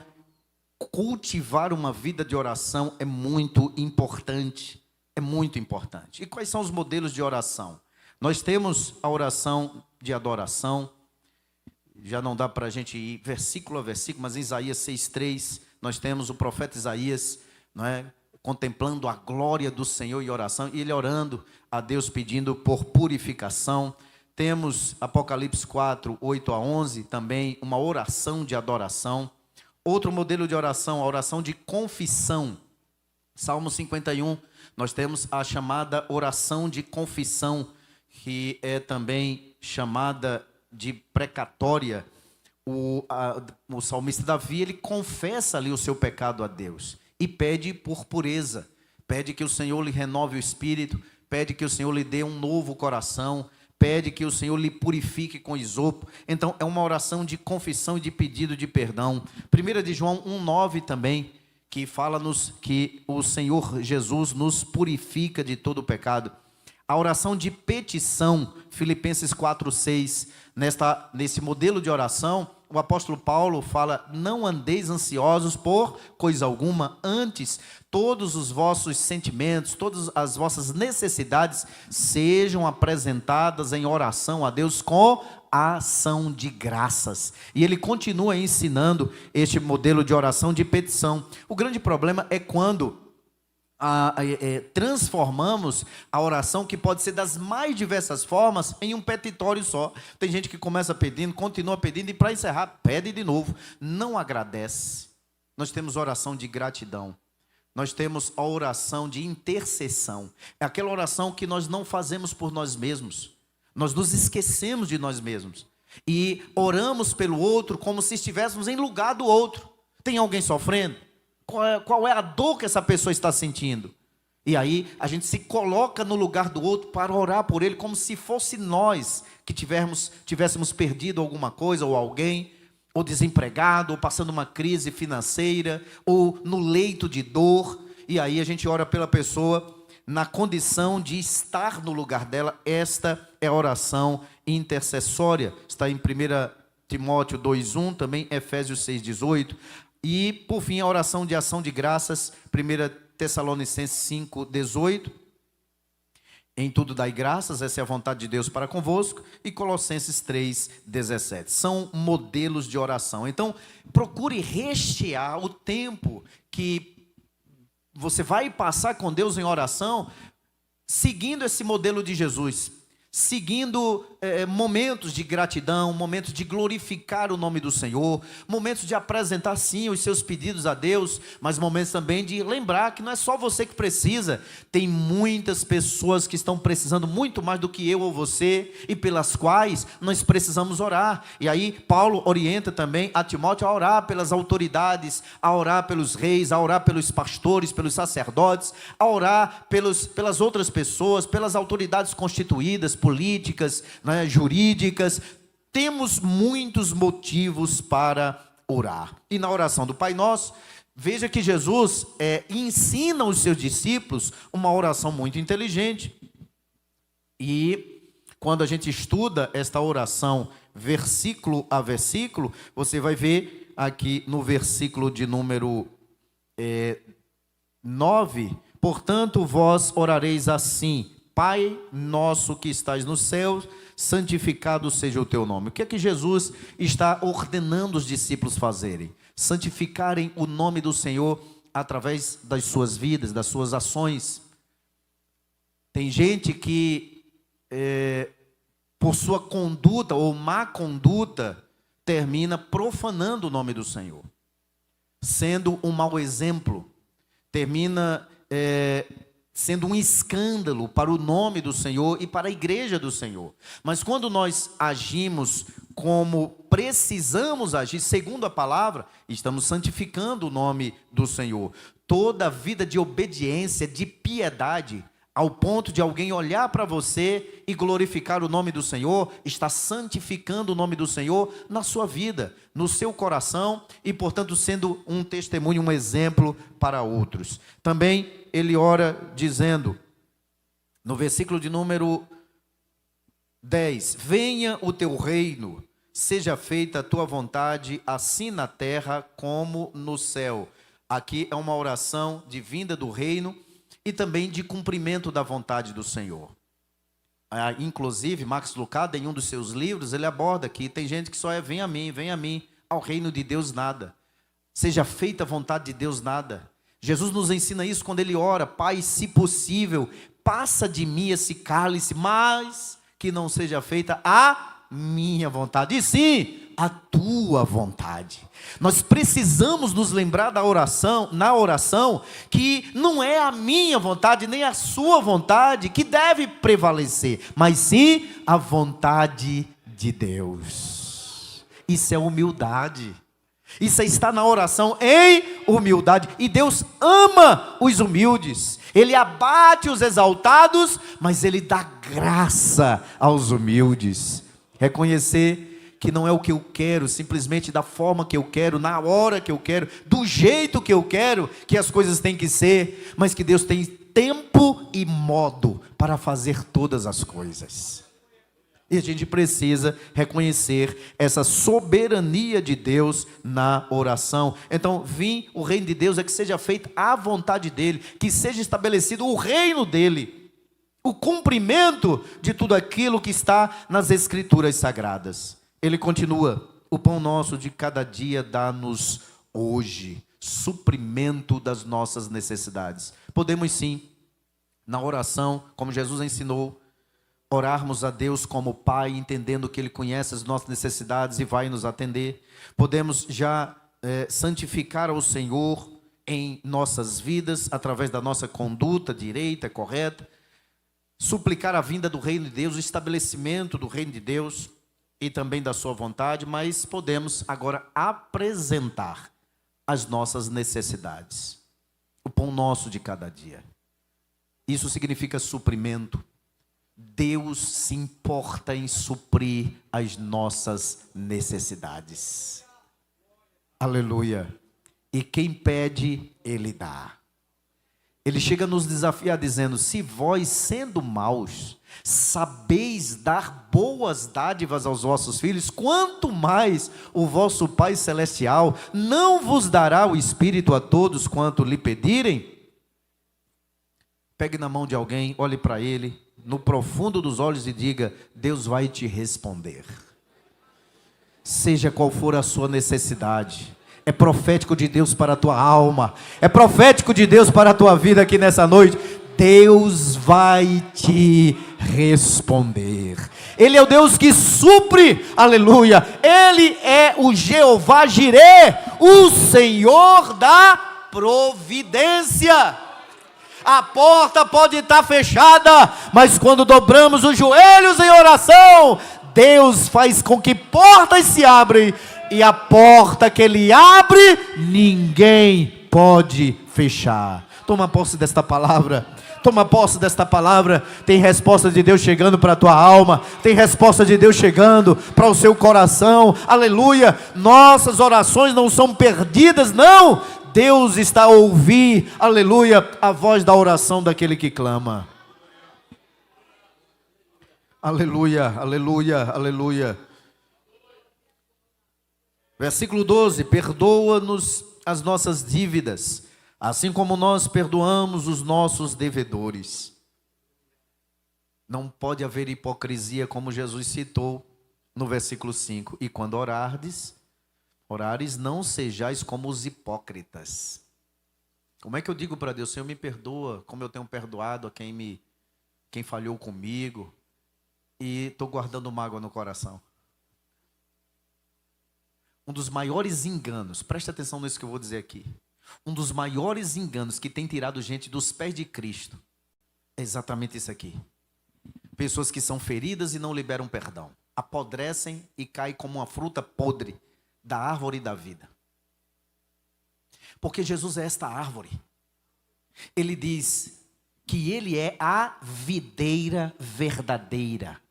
Speaker 1: cultivar uma vida de oração é muito importante. É muito importante. E quais são os modelos de oração? Nós temos a oração de adoração. Já não dá para a gente ir versículo a versículo, mas em Isaías 6,3, nós temos o profeta Isaías, não é, contemplando a glória do Senhor em oração, e ele orando a Deus pedindo por purificação. Temos Apocalipse 4, 8 a 11, também uma oração de adoração. Outro modelo de oração, a oração de confissão. Salmo 51, nós temos a chamada oração de confissão, que é também chamada de precatória. O salmista Davi, ele confessa ali o seu pecado a Deus e pede por pureza, pede que o Senhor lhe renove o espírito, pede que o Senhor lhe dê um novo coração, pede que o Senhor lhe purifique com isopo. Então é uma oração de confissão e de pedido de perdão. 1 de João 1,9 também, que fala-nos que o Senhor Jesus nos purifica de todo o pecado. A oração de petição, Filipenses 4,6, nesse modelo de oração, o apóstolo Paulo fala, não andeis ansiosos por coisa alguma, antes todos os vossos sentimentos, todas as vossas necessidades sejam apresentadas em oração a Deus com a ação de graças. E ele continua ensinando este modelo de oração de petição. O grande problema é quando transformamos a oração, que pode ser das mais diversas formas, em um petitório só. Tem gente que começa pedindo, continua pedindo, e para encerrar, pede de novo, não agradece. Nós temos oração de gratidão, nós temos a oração de intercessão. É aquela oração que nós não fazemos por nós mesmos, nós nos esquecemos de nós mesmos e oramos pelo outro como se estivéssemos em lugar do outro. Tem alguém sofrendo? Qual é a dor que essa pessoa está sentindo? E aí a gente se coloca no lugar do outro para orar por ele, como se fosse nós que tivéssemos perdido alguma coisa, ou alguém, ou desempregado, ou passando uma crise financeira, ou no leito de dor. E aí a gente ora pela pessoa na condição de estar no lugar dela. Esta é a oração intercessória. Está em 1 Timóteo 2,1, também Efésios 6,18. E, por fim, a oração de ação de graças, 1 Tessalonicenses 5,18. Em tudo dai graças, essa é a vontade de Deus para convosco. E Colossenses 3,17. São modelos de oração. Então, procure rechear o tempo que você vai passar com Deus em oração, seguindo esse modelo de Jesus. Seguindo momentos de gratidão, momentos de glorificar o nome do Senhor, momentos de apresentar sim os seus pedidos a Deus, mas momentos também de lembrar que não é só você que precisa, tem muitas pessoas que estão precisando muito mais do que eu ou você, e pelas quais nós precisamos orar. E aí Paulo orienta também a Timóteo a orar pelas autoridades, a orar pelos reis, a orar pelos pastores, pelos sacerdotes, a orar pelas outras pessoas, pelas autoridades constituídas, políticas, né, jurídicas. temos muitos motivos para orar. E na oração do Pai Nosso, veja que Jesus ensina aos seus discípulos uma oração muito inteligente. E quando a gente estuda esta oração versículo a versículo, você vai ver aqui no versículo de número 9, portanto vós orareis assim: Pai nosso que estás nos céus, santificado seja o teu nome. O que é que Jesus está ordenando os discípulos fazerem? Santificarem o nome do Senhor através das suas vidas, das suas ações. Tem gente que, por sua conduta ou má conduta, termina profanando o nome do Senhor, sendo um mau exemplo, termina sendo um escândalo para o nome do Senhor e para a igreja do Senhor. Mas quando nós agimos como precisamos agir, segundo a palavra, estamos santificando o nome do Senhor. Toda vida de obediência, de piedade, ao ponto de alguém olhar para você e glorificar o nome do Senhor, está santificando o nome do Senhor na sua vida, no seu coração e, portanto, sendo um testemunho, um exemplo para outros. Também ele ora dizendo, no versículo de número 10, venha o teu reino, seja feita a tua vontade, assim na terra como no céu. Aqui é uma oração de vinda do reino e também de cumprimento da vontade do Senhor. Inclusive, Max Lucado, em um dos seus livros, ele aborda que tem gente que só vem a mim, ao reino de Deus nada. Seja feita a vontade de Deus nada. Jesus nos ensina isso quando ele ora: Pai, se possível, passa de mim esse cálice, mas que não seja feita a minha vontade, e sim a tua vontade. Nós precisamos nos lembrar na oração, que não é a minha vontade, nem a sua vontade que deve prevalecer, mas sim a vontade de Deus. Isso é humildade. Isso está na oração em humildade. E Deus ama os humildes. Ele abate os exaltados, mas Ele dá graça aos humildes. Reconhecer que não é o que eu quero, simplesmente da forma que eu quero, na hora que eu quero, do jeito que eu quero que as coisas têm que ser, mas que Deus tem tempo e modo para fazer todas as coisas. E a gente precisa reconhecer essa soberania de Deus na oração. Então, o reino de Deus é que seja feita a vontade dEle, que seja estabelecido o reino dEle, o cumprimento de tudo aquilo que está nas Escrituras Sagradas. Ele continua: o pão nosso de cada dia dá-nos hoje, suprimento das nossas necessidades. Podemos sim, na oração, como Jesus ensinou, orarmos a Deus como Pai, entendendo que Ele conhece as nossas necessidades e vai nos atender. Podemos já santificar ao Senhor em nossas vidas, através da nossa conduta direita, correta, suplicar a vinda do reino de Deus, o estabelecimento do reino de Deus e também da sua vontade, mas podemos agora apresentar as nossas necessidades, o pão nosso de cada dia. Isso significa suprimento. Deus se importa em suprir as nossas necessidades. Aleluia. E quem pede, Ele dá. Ele chega a nos desafiar dizendo: se vós, sendo maus, sabeis dar boas dádivas aos vossos filhos, quanto mais o vosso Pai Celestial não vos dará o Espírito a todos quanto lhe pedirem? Pegue na mão de alguém, olhe para ele no profundo dos olhos e diga: Deus vai te responder. Seja qual for a sua necessidade, é profético de Deus para a tua alma, é profético de Deus para a tua vida aqui nessa noite. Deus vai te responder. Ele é o Deus que supre, aleluia. Ele é o Jeová Jirê, o Senhor da providência. A porta pode estar fechada, mas quando dobramos os joelhos em oração, Deus faz com que portas se abrem, e a porta que Ele abre, ninguém pode fechar. Toma posse desta palavra. Toma posse desta palavra. Tem resposta de Deus chegando para a tua alma. Tem resposta de Deus chegando para o seu coração. Aleluia. Nossas orações não são perdidas, não. Deus está a ouvir, aleluia, a voz da oração daquele que clama. Aleluia, aleluia, aleluia. Versículo 12: perdoa-nos as nossas dívidas, assim como nós perdoamos os nossos devedores. Não pode haver hipocrisia, como Jesus citou no versículo 5. E quando orares, não sejais como os hipócritas. Como é que eu digo para Deus: Senhor, me perdoa, como eu tenho perdoado a quem falhou comigo, e estou guardando mágoa no coração? Um dos maiores enganos, preste atenção nisso que eu vou dizer aqui. Um dos maiores enganos que tem tirado gente dos pés de Cristo é exatamente isso aqui. Pessoas que são feridas e não liberam perdão, apodrecem e caem como uma fruta podre da árvore da vida. Porque Jesus é esta árvore. Ele diz que Ele é a videira verdadeira.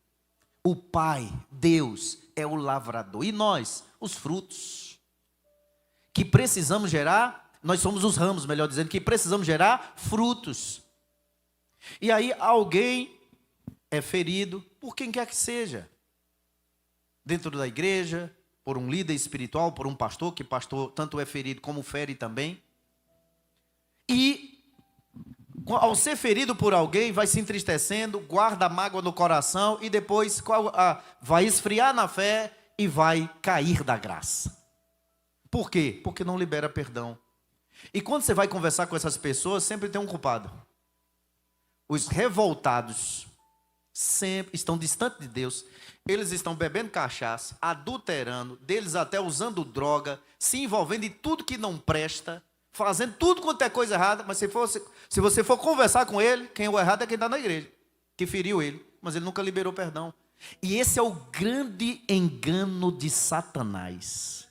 Speaker 1: O Pai, Deus, é o lavrador. E nós, os frutos. Que precisamos gerar, nós somos os ramos, melhor dizendo, que precisamos gerar frutos. E aí alguém é ferido por quem quer que seja. Dentro da igreja, por um líder espiritual, por um pastor, que pastor tanto é ferido como fere também. E ao ser ferido por alguém, vai se entristecendo, guarda a mágoa no coração e depois vai esfriar na fé e vai cair da graça. Por quê? Porque não libera perdão. E quando você vai conversar com essas pessoas, sempre tem um culpado. Os revoltados sempre estão distantes de Deus. Eles estão bebendo cachaça, adulterando, deles até usando droga, se envolvendo em tudo que não presta, fazendo tudo quanto é coisa errada. Mas se você for conversar com ele, quem é o errado é quem está na igreja, que feriu ele, mas ele nunca liberou perdão. E esse é o grande engano de Satanás,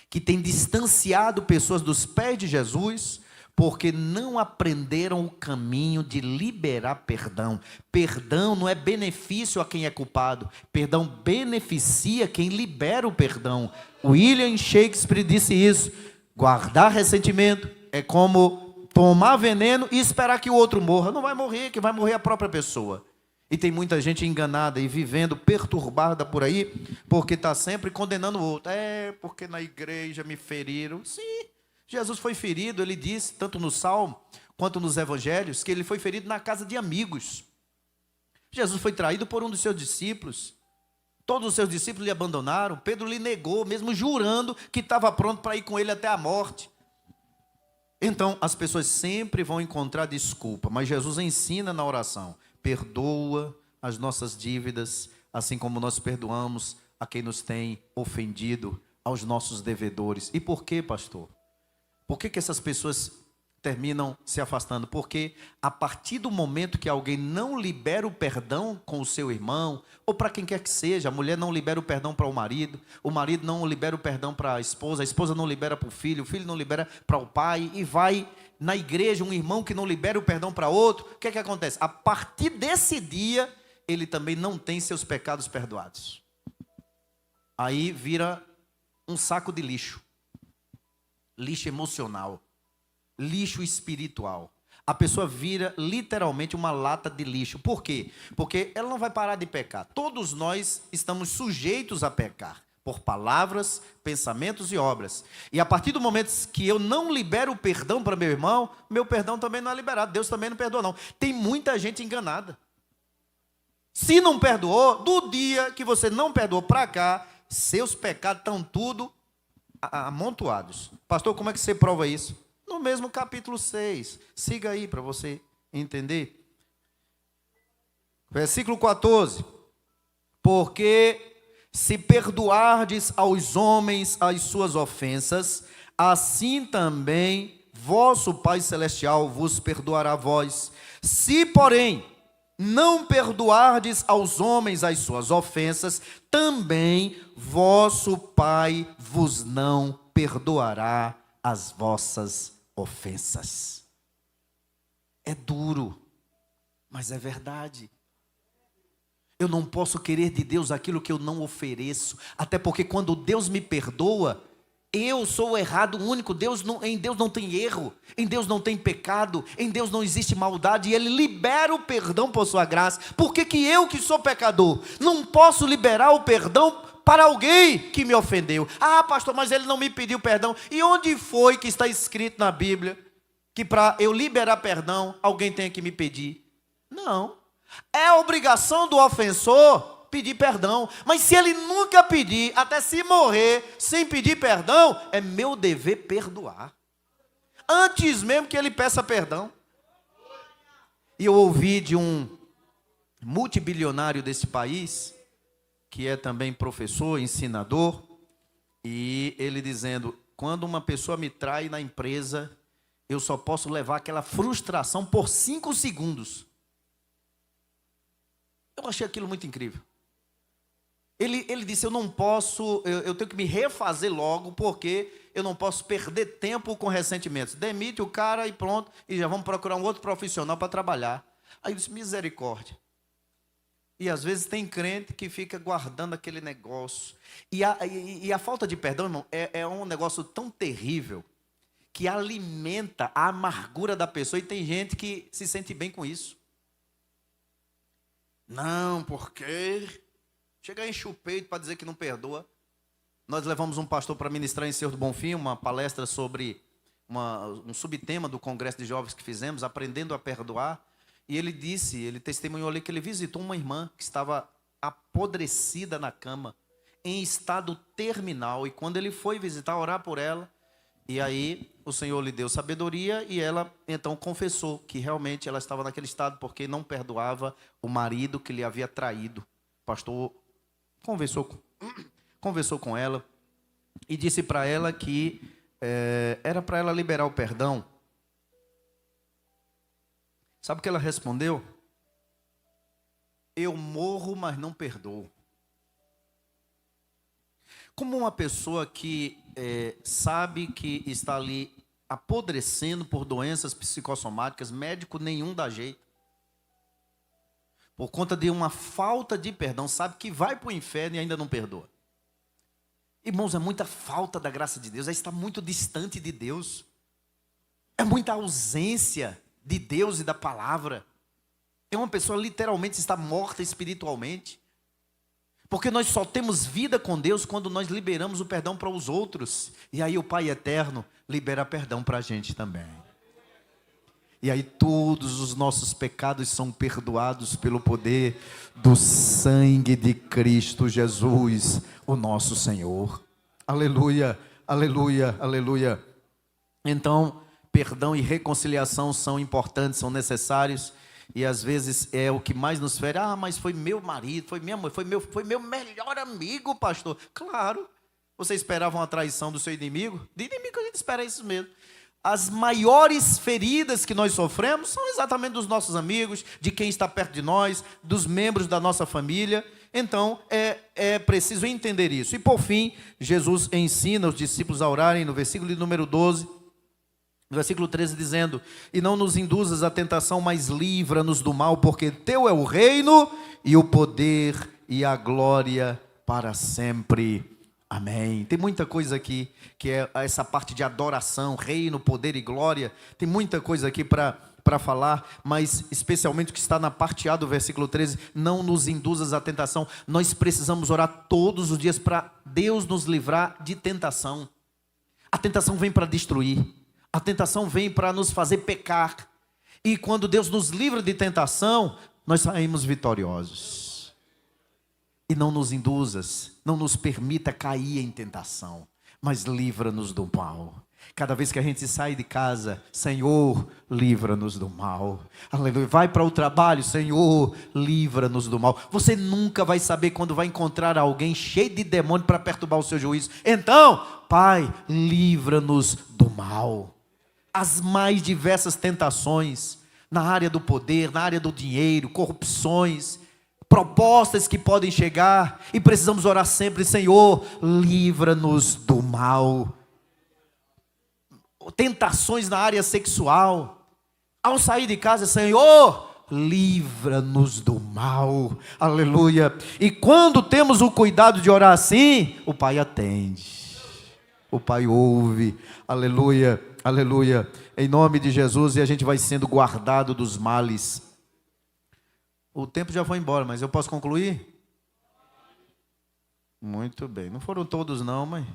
Speaker 1: que tem distanciado pessoas dos pés de Jesus, porque não aprenderam o caminho de liberar perdão. Perdão não é benefício a quem é culpado, perdão beneficia quem libera o perdão. William Shakespeare disse isso: guardar ressentimento é como tomar veneno e esperar que o outro morra. Não vai morrer, que vai morrer a própria pessoa. E tem muita gente enganada e vivendo perturbada por aí, porque está sempre condenando o outro. Porque na igreja me feriram. Sim, Jesus foi ferido, ele disse, tanto no Salmo quanto nos Evangelhos, que ele foi ferido na casa de amigos. Jesus foi traído por um dos seus discípulos. Todos os seus discípulos lhe abandonaram. Pedro lhe negou, mesmo jurando que estava pronto para ir com ele até a morte. Então, as pessoas sempre vão encontrar desculpa, mas Jesus ensina na oração: perdoa as nossas dívidas, assim como nós perdoamos a quem nos tem ofendido, aos nossos devedores. E por quê, pastor? Por que essas pessoas terminam se afastando? Porque a partir do momento que alguém não libera o perdão com o seu irmão, ou para quem quer que seja, a mulher não libera o perdão para o marido não libera o perdão para a esposa não libera para o filho não libera para o pai, e vai na igreja um irmão que não libera o perdão para outro, o que é que acontece? A partir desse dia, ele também não tem seus pecados perdoados. Aí vira um saco de lixo. Lixo emocional, lixo espiritual. A pessoa vira literalmente uma lata de lixo. Por quê? Porque ela não vai parar de pecar. Todos nós estamos sujeitos a pecar, por palavras, pensamentos e obras. E a partir do momento que eu não libero o perdão para meu irmão, meu perdão também não é liberado. Deus também não perdoa, não. Tem muita gente enganada. Se não perdoou, do dia que você não perdoou para cá, seus pecados estão tudo amontoados. Pastor, como é que você prova isso? No mesmo capítulo 6. Siga aí para você entender. Versículo 14. Porque se perdoardes aos homens as suas ofensas, assim também vosso Pai Celestial vos perdoará a vós. Se, porém, não perdoardes aos homens as suas ofensas, também vosso Pai vos não perdoará as vossas ofensas. É duro, Mas é verdade. Eu não posso querer de Deus aquilo que eu não ofereço. Até porque quando Deus me perdoa, eu sou o errado único. Em Deus não tem erro, em Deus não tem pecado, em Deus não existe maldade. E Ele libera o perdão por sua graça. Por que que eu, que sou pecador, não posso liberar o perdão para alguém que me ofendeu? Ah, pastor, mas ele não me pediu perdão. E onde foi que está escrito na Bíblia que para eu liberar perdão, alguém tem que me pedir? Não. É a obrigação do ofensor pedir perdão. Mas se ele nunca pedir, até se morrer sem pedir perdão, é meu dever perdoar. Antes mesmo que ele peça perdão. E eu ouvi de um multibilionário desse país, que é também professor, ensinador, e ele dizendo: quando uma pessoa me trai na empresa, eu só posso levar aquela frustração por 5 segundos. Eu achei aquilo muito incrível. Ele disse: eu não posso, eu tenho que me refazer logo, porque eu não posso perder tempo com ressentimentos. Demite o cara e pronto, e já vamos procurar um outro profissional para trabalhar. Aí eu disse: misericórdia. E às vezes tem crente que fica guardando aquele negócio. E a falta de perdão, irmão, é um negócio tão terrível, que alimenta a amargura da pessoa, e tem gente que se sente bem com isso. Não, porque chega a encher o peito para dizer que não perdoa. Nós levamos um pastor para ministrar em Senhor do Bonfim, uma palestra sobre um subtema do congresso de jovens que fizemos, aprendendo a perdoar. E ele disse, ele testemunhou ali que ele visitou uma irmã que estava apodrecida na cama, em estado terminal. E quando ele foi visitar, orar por ela, e aí o Senhor lhe deu sabedoria, e ela então confessou que realmente ela estava naquele estado porque não perdoava o marido que lhe havia traído. O pastor conversou com ela e disse para ela que era para ela liberar o perdão. Sabe o que ela respondeu? Eu morro, mas não perdoo. Como uma pessoa que sabe que está ali apodrecendo por doenças psicossomáticas, médico nenhum dá jeito. Por conta de uma falta de perdão, sabe que vai para o inferno e ainda não perdoa. Irmãos, é muita falta da graça de Deus, é estar muito distante de Deus. É muita ausência de Deus e da palavra. É uma pessoa literalmente está morta espiritualmente. Porque nós só temos vida com Deus quando nós liberamos o perdão para os outros. E aí o Pai Eterno libera perdão para a gente também. E aí todos os nossos pecados são perdoados pelo poder do sangue de Cristo Jesus, o nosso Senhor. Aleluia, aleluia, aleluia. Então, perdão e reconciliação são importantes, são necessários. E às vezes é o que mais nos fere. Ah, mas foi meu marido, foi minha mãe, foi meu melhor amigo, pastor. Claro, você esperava uma traição do seu inimigo? De inimigo a gente espera isso mesmo. As maiores feridas que nós sofremos são exatamente dos nossos amigos, de quem está perto de nós, dos membros da nossa família. Então, é preciso entender isso. E por fim, Jesus ensina os discípulos a orarem no versículo de número 12, no versículo 13, dizendo: e não nos induzas à tentação, mas livra-nos do mal, porque teu é o reino, e o poder, e a glória para sempre. Amém. Tem muita coisa aqui, que é essa parte de adoração, reino, poder e glória. Tem muita coisa aqui para falar, mas especialmente o que está na parte A do versículo 13, não nos induzas à tentação. Nós precisamos orar todos os dias para Deus nos livrar de tentação. A tentação vem para destruir. A tentação vem para nos fazer pecar. E quando Deus nos livra de tentação, nós saímos vitoriosos. E não nos induzas, não nos permita cair em tentação, mas livra-nos do mal. Cada vez que a gente sai de casa, Senhor, livra-nos do mal. Aleluia. Vai para o trabalho, Senhor, livra-nos do mal. Você nunca vai saber quando vai encontrar alguém cheio de demônio para perturbar o seu juízo. Então, Pai, livra-nos do mal. As mais diversas tentações, na área do poder, na área do dinheiro, corrupções, propostas que podem chegar, e precisamos orar sempre: Senhor, livra-nos do mal. Tentações na área sexual, ao sair de casa, Senhor, livra-nos do mal. Aleluia. E quando temos o cuidado de orar assim, o Pai atende. O Pai ouve. Aleluia. Aleluia. Em nome de Jesus, e a gente vai sendo guardado dos males. O tempo já foi embora, mas eu posso concluir? Muito bem. Não foram todos não, mas...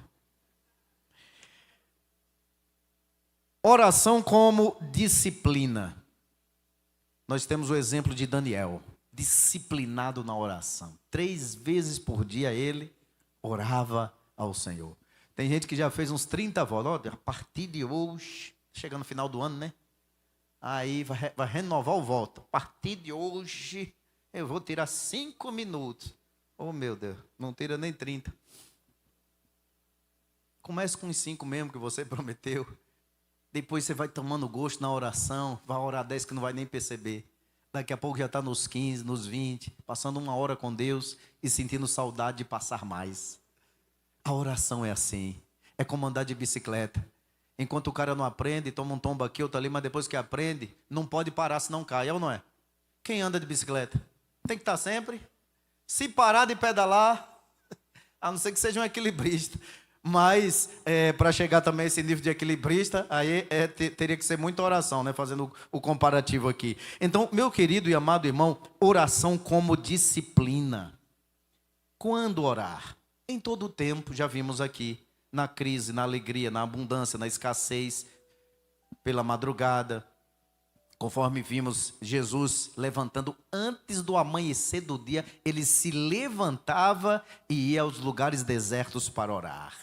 Speaker 1: Oração como disciplina. Nós temos o exemplo de Daniel, disciplinado na oração. 3 vezes por dia ele orava ao Senhor. Tem gente que já fez uns 30 votos. A partir de hoje, chegando no final do ano, né? Aí vai renovar o voto. A partir de hoje, eu vou tirar 5 minutos. Oh, meu Deus, não tira nem 30. Comece com os 5 mesmo que você prometeu. Depois você vai tomando gosto na oração. Vai orar 10 que não vai nem perceber. Daqui a pouco já está nos 15, nos 20. Passando 1 hora com Deus e sentindo saudade de passar mais. A oração é assim. É como andar de bicicleta. Enquanto o cara não aprende, toma um tombo aqui, outro ali, mas depois que aprende, não pode parar senão cai, é ou não é? Quem anda de bicicleta? Tem que estar sempre. Se parar de pedalar, a não ser que seja um equilibrista. Mas, para chegar também a esse nível de equilibrista, aí teria que ser muita oração, né? Fazendo o comparativo aqui. Então, meu querido e amado irmão, oração como disciplina. Quando orar? Em todo o tempo, já vimos aqui. Na crise, na alegria, na abundância, na escassez, pela madrugada. Conforme vimos Jesus levantando antes do amanhecer do dia, ele se levantava e ia aos lugares desertos para orar.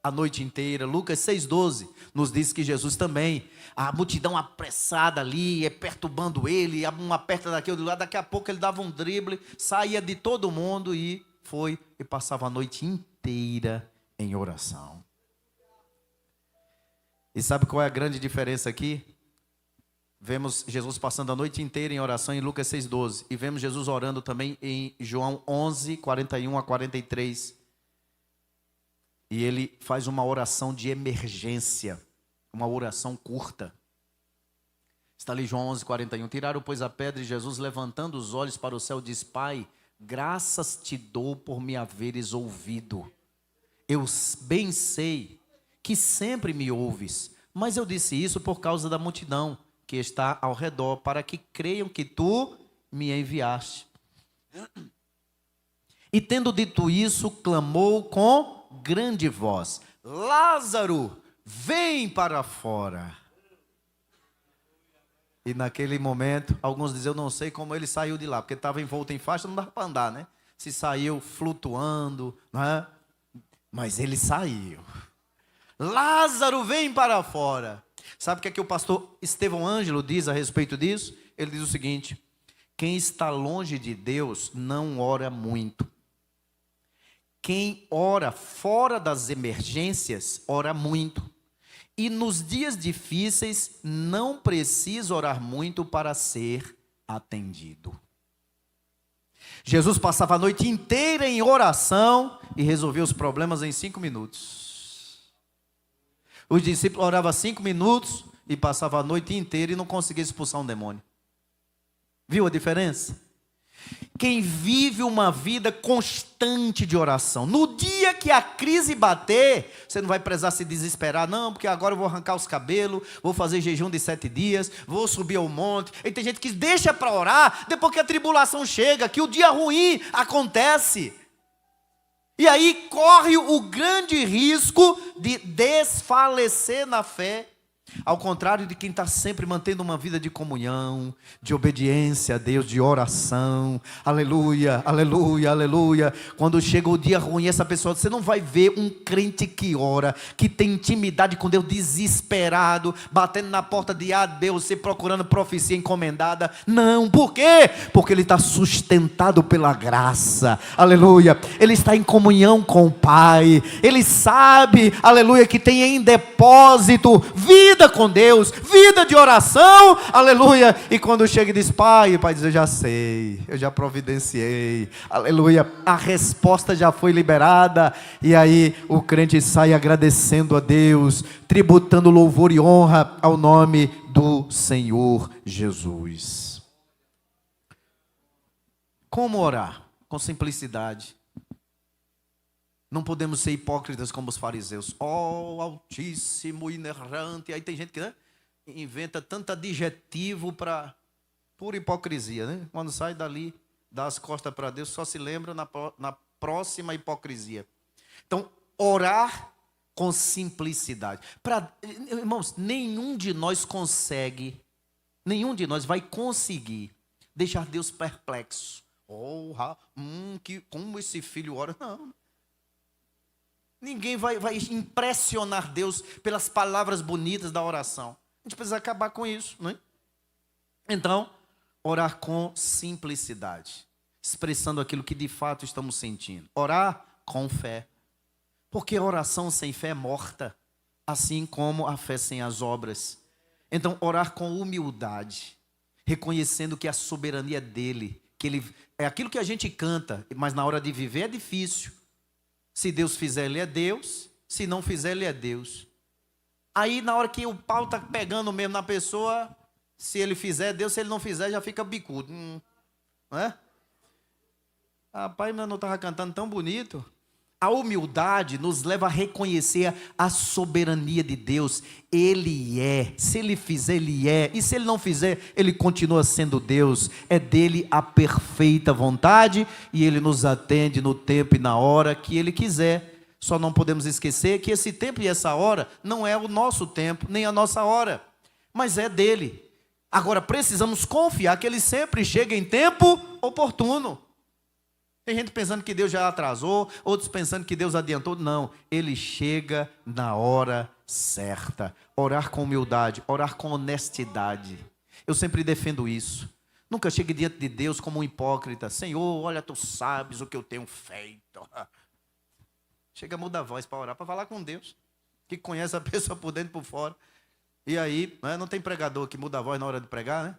Speaker 1: A noite inteira. Lucas 6,12 nos diz que Jesus também, a multidão apressada ali, perturbando ele, um aperta daqui, outro lado, daqui a pouco ele dava um drible, saía de todo mundo e passava a noite inteira em oração. E sabe qual é a grande diferença aqui? Vemos Jesus passando a noite inteira em oração em Lucas 6,12. E vemos Jesus orando também em João 11, 41 a 43. E ele faz uma oração de emergência. Uma oração curta. Está ali João 11, 41. Tiraram, pois, a pedra e Jesus, levantando os olhos para o céu, diz: Pai, graças te dou por me haveres ouvido. Eu bem sei que sempre me ouves, mas eu disse isso por causa da multidão que está ao redor, para que creiam que tu me enviaste. E tendo dito isso, clamou com grande voz: Lázaro, vem para fora. E naquele momento, alguns dizem, eu não sei como ele saiu de lá, porque estava envolto em faixa, não dava para andar, né? Se saiu flutuando, não é? Mas ele saiu. Lázaro, vem para fora. Sabe o que é que o pastor Estevão Ângelo diz a respeito disso? Ele diz o seguinte: quem está longe de Deus não ora muito. Quem ora fora das emergências, ora muito. E nos dias difíceis, não precisa orar muito para ser atendido. Jesus passava a noite inteira em oração e resolvia os problemas em 5 minutos. Os discípulos oravam 5 minutos e passavam a noite inteira e não conseguiam expulsar um demônio. Viu a diferença? Quem vive uma vida constante de oração, no dia que a crise bater, você não vai precisar se desesperar, não, porque agora eu vou arrancar os cabelos, vou fazer jejum de 7 dias, vou subir ao monte. E tem gente que deixa para orar depois que a tribulação chega, que o dia ruim acontece. E aí corre o grande risco de desfalecer na fé. Ao contrário de quem está sempre mantendo uma vida de comunhão, de obediência a Deus, de oração. Aleluia, aleluia, aleluia. Quando chega o dia ruim, essa pessoa, você não vai ver um crente que ora, que tem intimidade com Deus, desesperado, batendo na porta de A, B ou C, procurando profecia encomendada. Não, por quê? Porque ele está sustentado pela graça. Aleluia. Ele está em comunhão com o Pai. Ele sabe, aleluia, que tem em depósito vida com Deus, vida de oração, aleluia. E quando chega e diz, Pai, o Pai diz, eu já sei, eu já providenciei, aleluia, a resposta já foi liberada. E aí o crente sai agradecendo a Deus, tributando louvor e honra ao nome do Senhor Jesus. Como orar? Com simplicidade. Não podemos ser hipócritas como os fariseus. Ó, Altíssimo, inerrante. Aí tem gente que, né, inventa tanto adjetivo para pura hipocrisia, né? Quando sai dali, dá as costas para Deus, só se lembra na próxima hipocrisia. Então, orar com simplicidade. Irmãos, nenhum de nós vai conseguir deixar Deus perplexo. Como esse filho ora? Não. Ninguém vai impressionar Deus pelas palavras bonitas da oração. A gente precisa acabar com isso, não é? Então, orar com simplicidade, expressando aquilo que de fato estamos sentindo. Orar com fé. Porque a oração sem fé é morta, assim como a fé sem as obras. Então, orar com humildade, reconhecendo que a soberania é dele, que ele é aquilo que a gente canta, mas na hora de viver é difícil. Se Deus fizer, ele é Deus. Se não fizer, ele é Deus. Aí, na hora que o pau está pegando mesmo na pessoa, se ele fizer, é Deus. Se ele não fizer, já fica bicudo. Não é? Rapaz, mas não estava cantando tão bonito. A humildade nos leva a reconhecer a soberania de Deus. Ele é. Se ele fizer, ele é. E se ele não fizer, ele continua sendo Deus. É dele a perfeita vontade e ele nos atende no tempo e na hora que ele quiser. Só não podemos esquecer que esse tempo e essa hora não é o nosso tempo, nem a nossa hora, mas é dele. Agora precisamos confiar que ele sempre chega em tempo oportuno. Tem gente pensando que Deus já atrasou, outros pensando que Deus adiantou. Não, ele chega na hora certa. Orar com humildade, orar com honestidade. Eu sempre defendo isso. Nunca chegue diante de Deus como um hipócrita. Senhor, olha, tu sabes o que eu tenho feito. Chega, muda a voz para orar, para falar com Deus, que conhece a pessoa por dentro e por fora. E aí, não tem pregador que muda a voz na hora de pregar, né?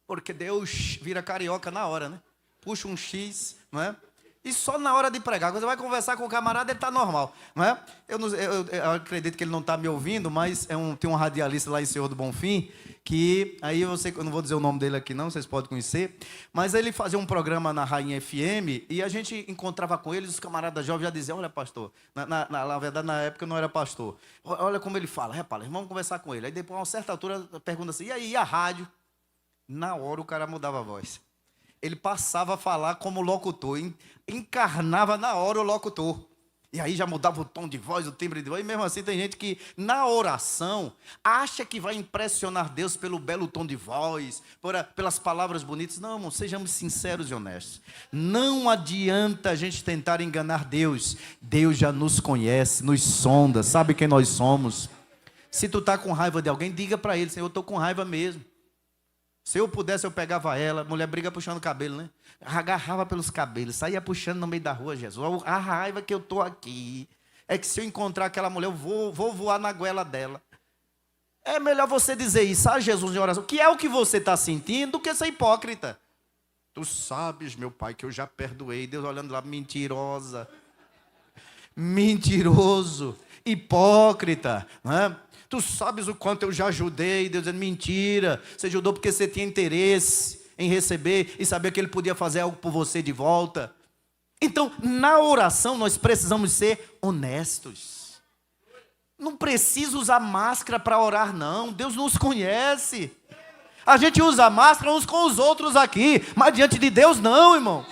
Speaker 1: Porque Deus vira carioca na hora, né? Puxa um X, não é? E só na hora de pregar. Quando você vai conversar com o camarada, ele está normal, não é? Eu acredito que ele não está me ouvindo, mas tem um radialista lá em Senhor do Bonfim, que aí eu não vou dizer o nome dele aqui não, vocês podem conhecer, mas ele fazia um programa na Rainha FM, e a gente encontrava com ele, os camaradas jovens já diziam, olha pastor, na verdade na época eu não era pastor, olha como ele fala, rapaz, vamos conversar com ele. Aí depois, a uma certa altura, pergunta assim, e aí, a rádio? Na hora o cara mudava a voz. Ele passava a falar como locutor, encarnava na hora o locutor. E aí já mudava o tom de voz, o timbre de voz. E mesmo assim tem gente que na oração acha que vai impressionar Deus pelo belo tom de voz, pelas palavras bonitas. Não, irmão, sejamos sinceros e honestos. Não adianta a gente tentar enganar Deus. Deus já nos conhece, nos sonda, sabe quem nós somos. Se tu está com raiva de alguém, diga para ele, Senhor, eu estou com raiva mesmo. Se eu pudesse, eu pegava ela. Mulher briga puxando o cabelo, né? Agarrava pelos cabelos, saía puxando no meio da rua, Jesus. A raiva que eu estou aqui é que se eu encontrar aquela mulher, eu vou voar na goela dela. É melhor você dizer isso a Jesus em oração, que é o que você está sentindo, do que ser hipócrita. Tu sabes, meu pai, que eu já perdoei. Deus olhando lá, mentirosa. Mentiroso, hipócrita, não é? Tu sabes o quanto eu já ajudei. Deus dizendo, mentira, você ajudou porque você tinha interesse em receber e saber que ele podia fazer algo por você de volta. Então, na oração nós precisamos ser honestos. Não precisa usar máscara para orar, não. Deus nos conhece. A gente usa máscara uns com os outros aqui, mas diante de Deus não, irmãos.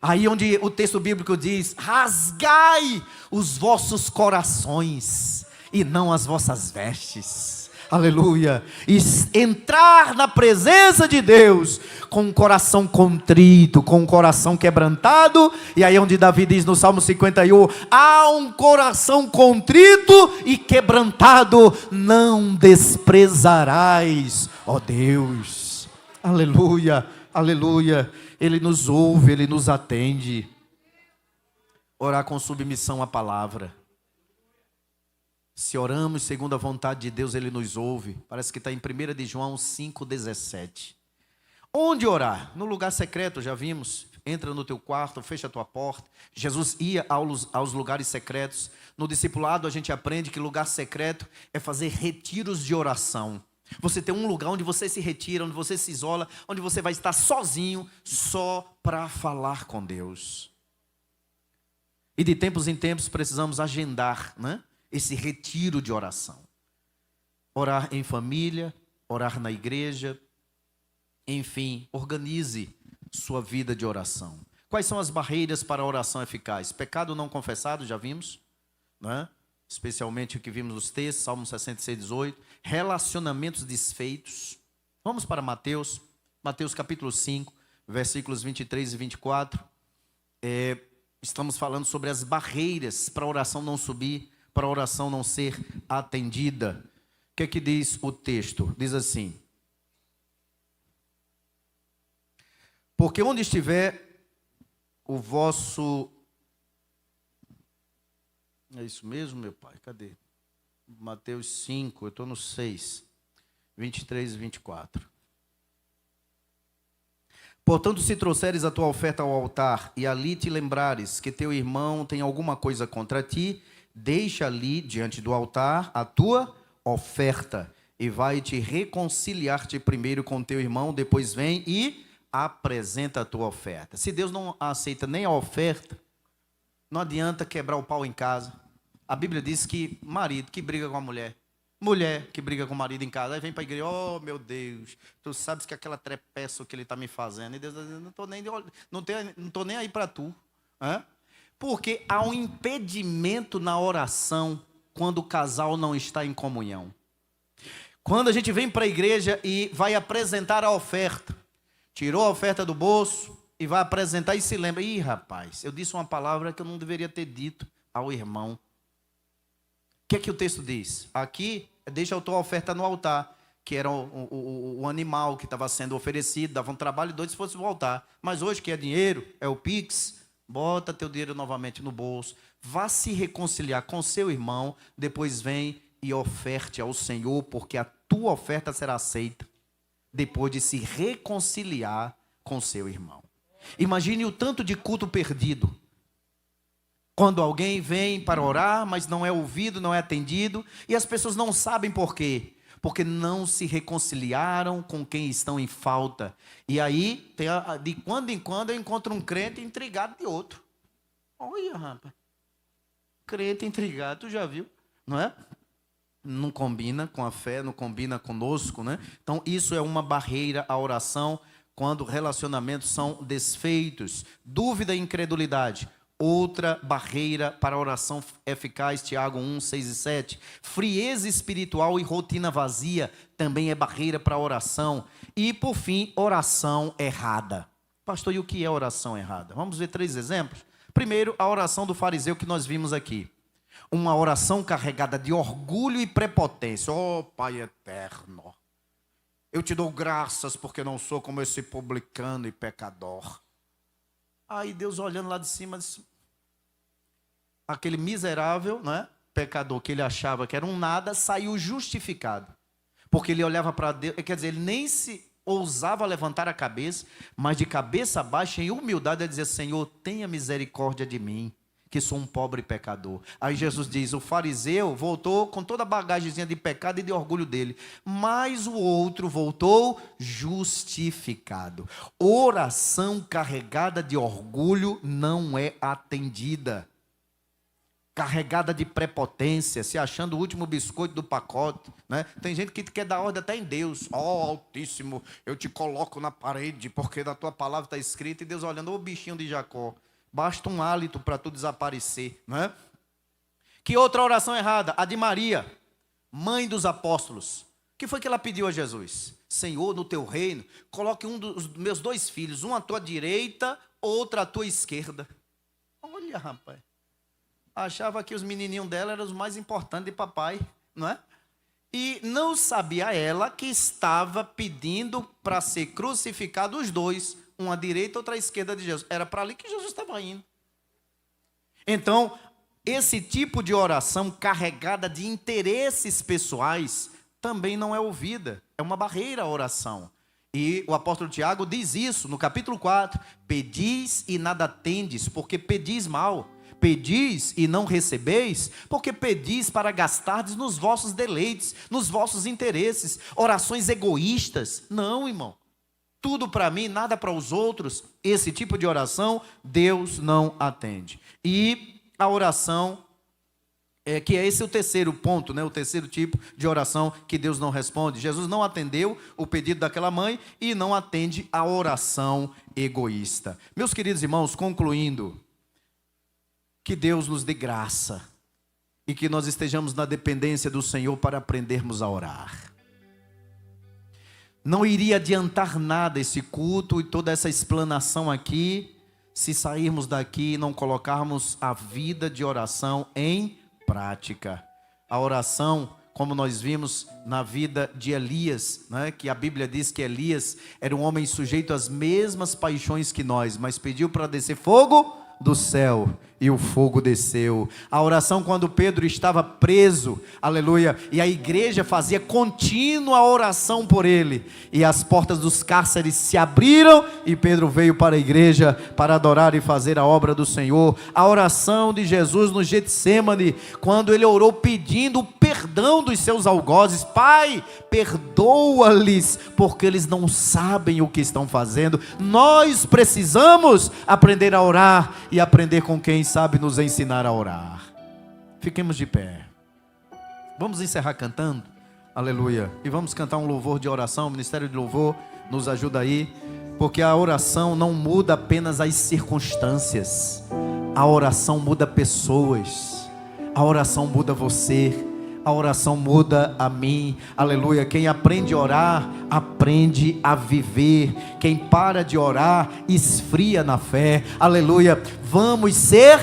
Speaker 1: Aí onde o texto bíblico diz, rasgai os vossos corações e não as vossas vestes. Aleluia. E entrar na presença de Deus com um coração contrito, com um coração quebrantado. E aí onde Davi diz no Salmo 51, há um coração contrito e quebrantado, não desprezarás, ó Deus. Aleluia, aleluia. Ele nos ouve, ele nos atende. Orar com submissão à palavra. Se oramos segundo a vontade de Deus, ele nos ouve. Parece que está em 1 de João 5,17. Onde orar? No lugar secreto, já vimos. Entra no teu quarto, fecha a tua porta. Jesus ia aos lugares secretos. No discipulado a gente aprende que lugar secreto é fazer retiros de oração. Você tem um lugar onde você se retira, onde você se isola, onde você vai estar sozinho, só para falar com Deus. E de tempos em tempos precisamos agendar, né, esse retiro de oração. Orar em família, orar na igreja, enfim, organize sua vida de oração. Quais são as barreiras para a oração eficaz? Pecado não confessado, já vimos, né? Especialmente o que vimos nos textos, Salmo 66, 18. Relacionamentos desfeitos. Vamos para Mateus capítulo 5, versículos 23 e 24. Estamos falando sobre as barreiras para a oração não subir, para a oração não ser atendida. O que é que diz o texto? Diz assim: porque onde estiver o vosso... É isso mesmo, meu pai? Cadê? Mateus 5, eu estou no 6, 23 e 24. Portanto, se trouxeres a tua oferta ao altar, e ali te lembrares que teu irmão tem alguma coisa contra ti, deixa ali, diante do altar, a tua oferta, e vai-te reconciliar-te primeiro com teu irmão, depois vem e apresenta a tua oferta. Se Deus não aceita nem a oferta, não adianta quebrar o pau em casa. A Bíblia diz que marido que briga com a mulher, mulher que briga com o marido em casa, aí vem para a igreja: oh meu Deus, tu sabes que aquela trepeça que ele está me fazendo, e Deus diz: não estou nem aí para tu. Porque há um impedimento na oração quando o casal não está em comunhão. Quando a gente vem para a igreja e vai apresentar a oferta, tirou a oferta do bolso e vai apresentar e se lembra: ih, rapaz, eu disse uma palavra que eu não deveria ter dito ao irmão. O que é que o texto diz? Aqui, deixa a tua oferta no altar, que era o animal que estava sendo oferecido, dava um trabalho doido se fosse o altar. Mas hoje que é dinheiro, é o Pix, bota teu dinheiro novamente no bolso, vá se reconciliar com seu irmão, depois vem e oferte ao Senhor, porque a tua oferta será aceita depois de se reconciliar com seu irmão. Imagine o tanto de culto perdido. Quando alguém vem para orar, mas não é ouvido, não é atendido, e as pessoas não sabem por quê. Porque não se reconciliaram com quem estão em falta. E aí, de quando em quando, eu encontro um crente intrigado de outro. Olha, rapaz. Crente intrigado, tu já viu, não é? Não combina com a fé, não combina conosco, né? Então, isso é uma barreira à oração quando relacionamentos são desfeitos. Dúvida e incredulidade. Outra barreira para a oração eficaz, Tiago 1, 6 e 7. Frieza espiritual e rotina vazia também é barreira para a oração. E, por fim, oração errada. Pastor, e o que é oração errada? Vamos ver 3 exemplos. Primeiro, a oração do fariseu que nós vimos aqui. Uma oração carregada de orgulho e prepotência. Oh, Pai eterno, eu te dou graças porque não sou como esse publicano e pecador. Aí Deus olhando lá de cima, disse: aquele miserável, né, pecador que ele achava que era um nada, saiu justificado. Porque ele olhava para Deus, quer dizer, ele nem se ousava levantar a cabeça, mas de cabeça baixa, em humildade, ele dizia: Senhor, tenha misericórdia de mim, que sou um pobre pecador. Aí Jesus diz: o fariseu voltou com toda a bagagemzinha de pecado e de orgulho dele, mas o outro voltou justificado. Oração carregada de orgulho não é atendida. Carregada de prepotência, se achando o último biscoito do pacote, né? Tem gente que quer dar ordem até em Deus. Ó, Altíssimo, eu te coloco na parede, porque da tua palavra está escrito, e Deus olhando: ô bichinho de Jacó, basta um hálito para tu desaparecer, não é? Que outra oração errada? A de Maria, mãe dos apóstolos. O que foi que ela pediu a Jesus? Senhor, no teu reino, coloque um dos meus 2 filhos, um à tua direita, outro à tua esquerda. Olha, rapaz. Achava que os menininhos dela eram os mais importantes de papai, não é? E não sabia ela que estava pedindo para ser crucificado os 2, um à direita e outro à esquerda de Jesus. Era para ali que Jesus estava indo. Então, esse tipo de oração carregada de interesses pessoais também não é ouvida. É uma barreira à oração. E o apóstolo Tiago diz isso no capítulo 4. Pedis e nada tendes, porque pedis mal, pedis e não recebeis, porque pedis para gastardes nos vossos deleites, nos vossos interesses, orações egoístas. Não, irmão. Tudo para mim, nada para os outros. Esse tipo de oração, Deus não atende. E a oração, que é esse o terceiro ponto, né? O terceiro tipo de oração que Deus não responde. Jesus não atendeu o pedido daquela mãe e não atende a oração egoísta. Meus queridos irmãos, concluindo, que Deus nos dê graça e que nós estejamos na dependência do Senhor para aprendermos a orar. Não iria adiantar nada esse culto e toda essa explanação aqui, se sairmos daqui e não colocarmos a vida de oração em prática. A oração, como nós vimos na vida de Elias, né, que a Bíblia diz que Elias era um homem sujeito às mesmas paixões que nós, mas pediu para descer fogo do céu, e o fogo desceu. A oração quando Pedro estava preso, aleluia, e a igreja fazia contínua oração por ele, e as portas dos cárceres se abriram, e Pedro veio para a igreja para adorar e fazer a obra do Senhor. A oração de Jesus no Getsêmani, quando ele orou pedindo o perdão dos seus algozes: Pai, perdoa-lhes, porque eles não sabem o que estão fazendo. Nós precisamos aprender a orar e aprender com quem sabe nos ensinar a orar. Fiquemos de pé. Vamos encerrar cantando, aleluia, e vamos cantar um louvor de oração. O Ministério de Louvor nos ajuda aí, porque a oração não muda apenas as circunstâncias, a oração muda pessoas, a oração muda você, a oração muda a mim, aleluia. Quem aprende a orar, aprende a viver. Quem para de orar, esfria na fé, aleluia. Vamos ser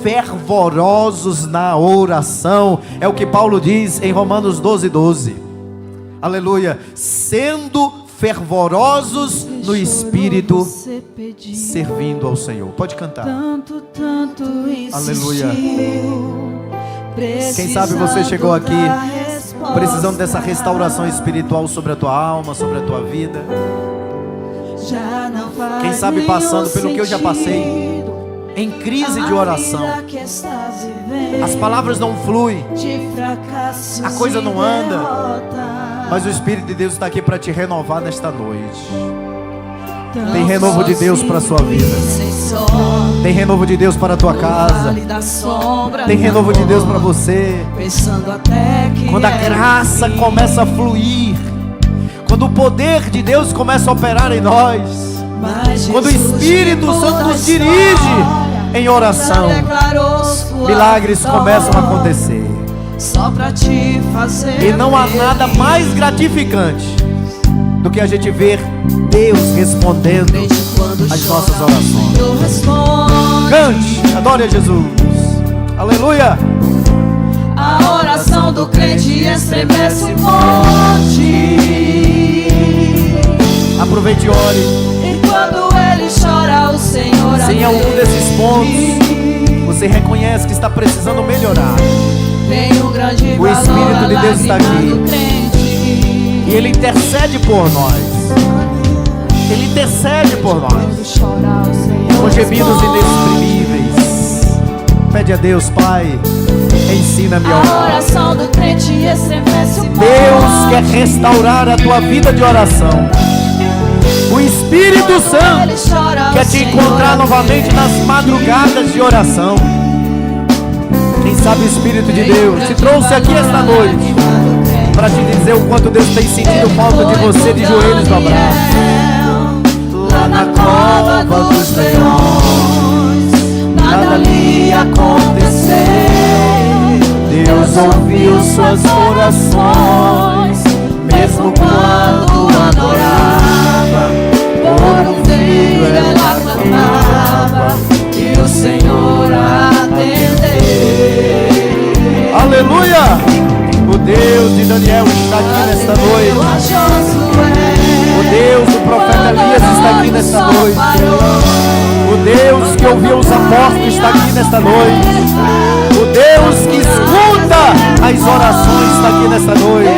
Speaker 1: fervorosos na oração, é o que Paulo diz em Romanos 12:12, aleluia. Sendo fervorosos no Espírito, servindo ao Senhor. Pode cantar.
Speaker 2: Tanto
Speaker 1: aleluia. Quem sabe você chegou aqui precisando dessa restauração espiritual sobre a tua alma, sobre a tua vida. Quem sabe passando pelo que eu já passei, em crise de oração. As palavras não fluem, a coisa não anda, mas o Espírito de Deus está aqui para te renovar nesta noite. Tem renovo de Deus para a sua vida. Tem renovo de Deus para a tua casa. Tem renovo de Deus para você. Quando a graça começa a fluir, quando o poder de Deus começa a operar em nós, quando o Espírito Santo nos dirige em oração, milagres começam a acontecer. E não há nada mais gratificante do que a gente ver Deus respondendo às nossas orações. Cante, adore a Jesus, aleluia.
Speaker 2: A oração do crente estremece o monte.
Speaker 1: Aproveite e ore.
Speaker 2: E quando ele chora, o Senhor
Speaker 1: se em algum desses pontos você reconhece que está precisando melhorar,
Speaker 2: um
Speaker 1: o Espírito de Deus está aqui e Ele intercede por nós. Ele intercede por nós com gemidos inexprimíveis. Pede a Deus: Pai, ensina-me a orar. Deus quer restaurar a tua vida de oração. O Espírito Santo quer te encontrar novamente nas madrugadas de oração. Quem sabe o Espírito de Deus te trouxe aqui esta noite para te dizer o quanto Deus tem sentido falta de você de joelhos dobrados.
Speaker 2: Lá na cova dos leões, nada lhe aconteceu.
Speaker 1: Deus ouviu suas orações,
Speaker 2: mesmo quando adorava. Por um filho ela clamava, e o Senhor atendeu.
Speaker 1: Aleluia! O Deus de Daniel está aqui nesta noite. O Deus do profeta Elias está aqui nesta noite. O Deus que ouviu os apóstolos está aqui nesta noite. O Deus que escuta as orações está aqui nesta noite.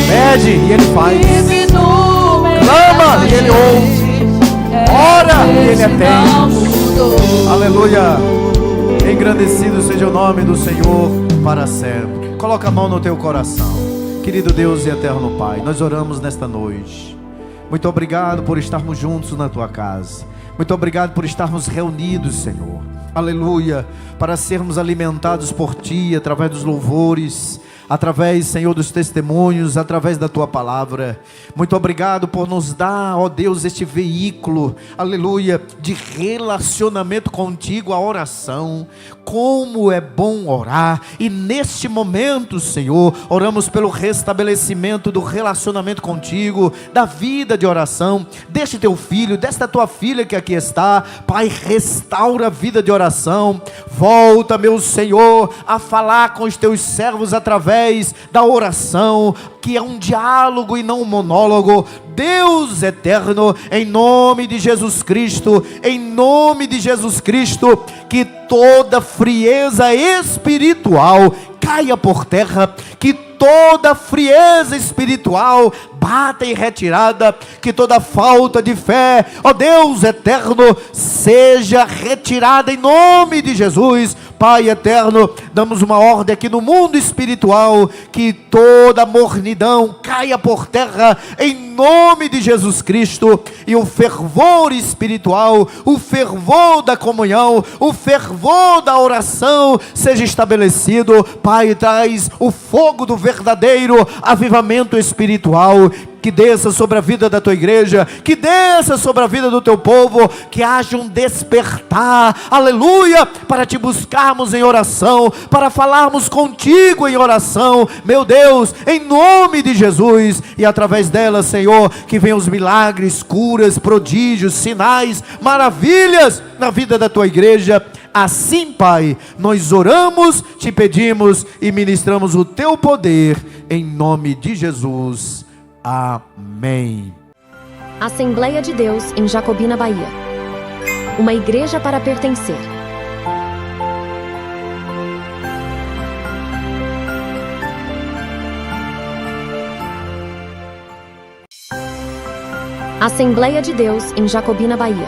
Speaker 1: Pede e Ele faz. Clama e Ele ouve. Ora e Ele
Speaker 2: não
Speaker 1: atende.
Speaker 2: mudou.
Speaker 1: Aleluia. Engrandecido seja o nome do Senhor para sempre. Coloca a mão no teu coração. Querido Deus e eterno Pai, nós oramos nesta noite. Muito obrigado por estarmos juntos na tua casa. Muito obrigado por estarmos reunidos, Senhor. Aleluia. Para sermos alimentados por Ti, através dos louvores, através, Senhor, dos testemunhos, através da Tua palavra. Muito obrigado por nos dar, ó Deus, este veículo, aleluia, de relacionamento contigo, a oração. Como é bom orar. E neste momento, Senhor, oramos pelo restabelecimento do relacionamento contigo, da vida de oração, deste teu filho, desta tua filha que aqui está. Pai, restaura a vida de oração. Volta, meu Senhor, a falar com os teus servos através da oração, que é um diálogo e não um monólogo. Deus eterno, em nome de Jesus Cristo, em nome de Jesus Cristo, que toda frieza espiritual caia por terra, que toda frieza espiritual bata em retirada, que toda falta de fé, ó Deus eterno, seja retirada em nome de Jesus. Pai eterno, damos uma ordem aqui no mundo espiritual, que toda mornidão caia por terra em nome de Jesus Cristo, e o fervor espiritual, o fervor da comunhão, o fervor da oração seja estabelecido. Pai, traz o fogo do verdadeiro avivamento espiritual, que desça sobre a vida da tua igreja, que desça sobre a vida do teu povo, que haja um despertar, aleluia, para te buscarmos em oração, para falarmos contigo em oração, meu Deus, em nome de Jesus, e através dela, Senhor, que venham os milagres, curas, prodígios, sinais, maravilhas na vida da tua igreja. Assim, Pai, nós oramos, te pedimos e ministramos o teu poder, em nome de Jesus. Amém.
Speaker 3: Assembleia de Deus em Jacobina, Bahia. Uma igreja para pertencer. Assembleia de Deus em Jacobina, Bahia.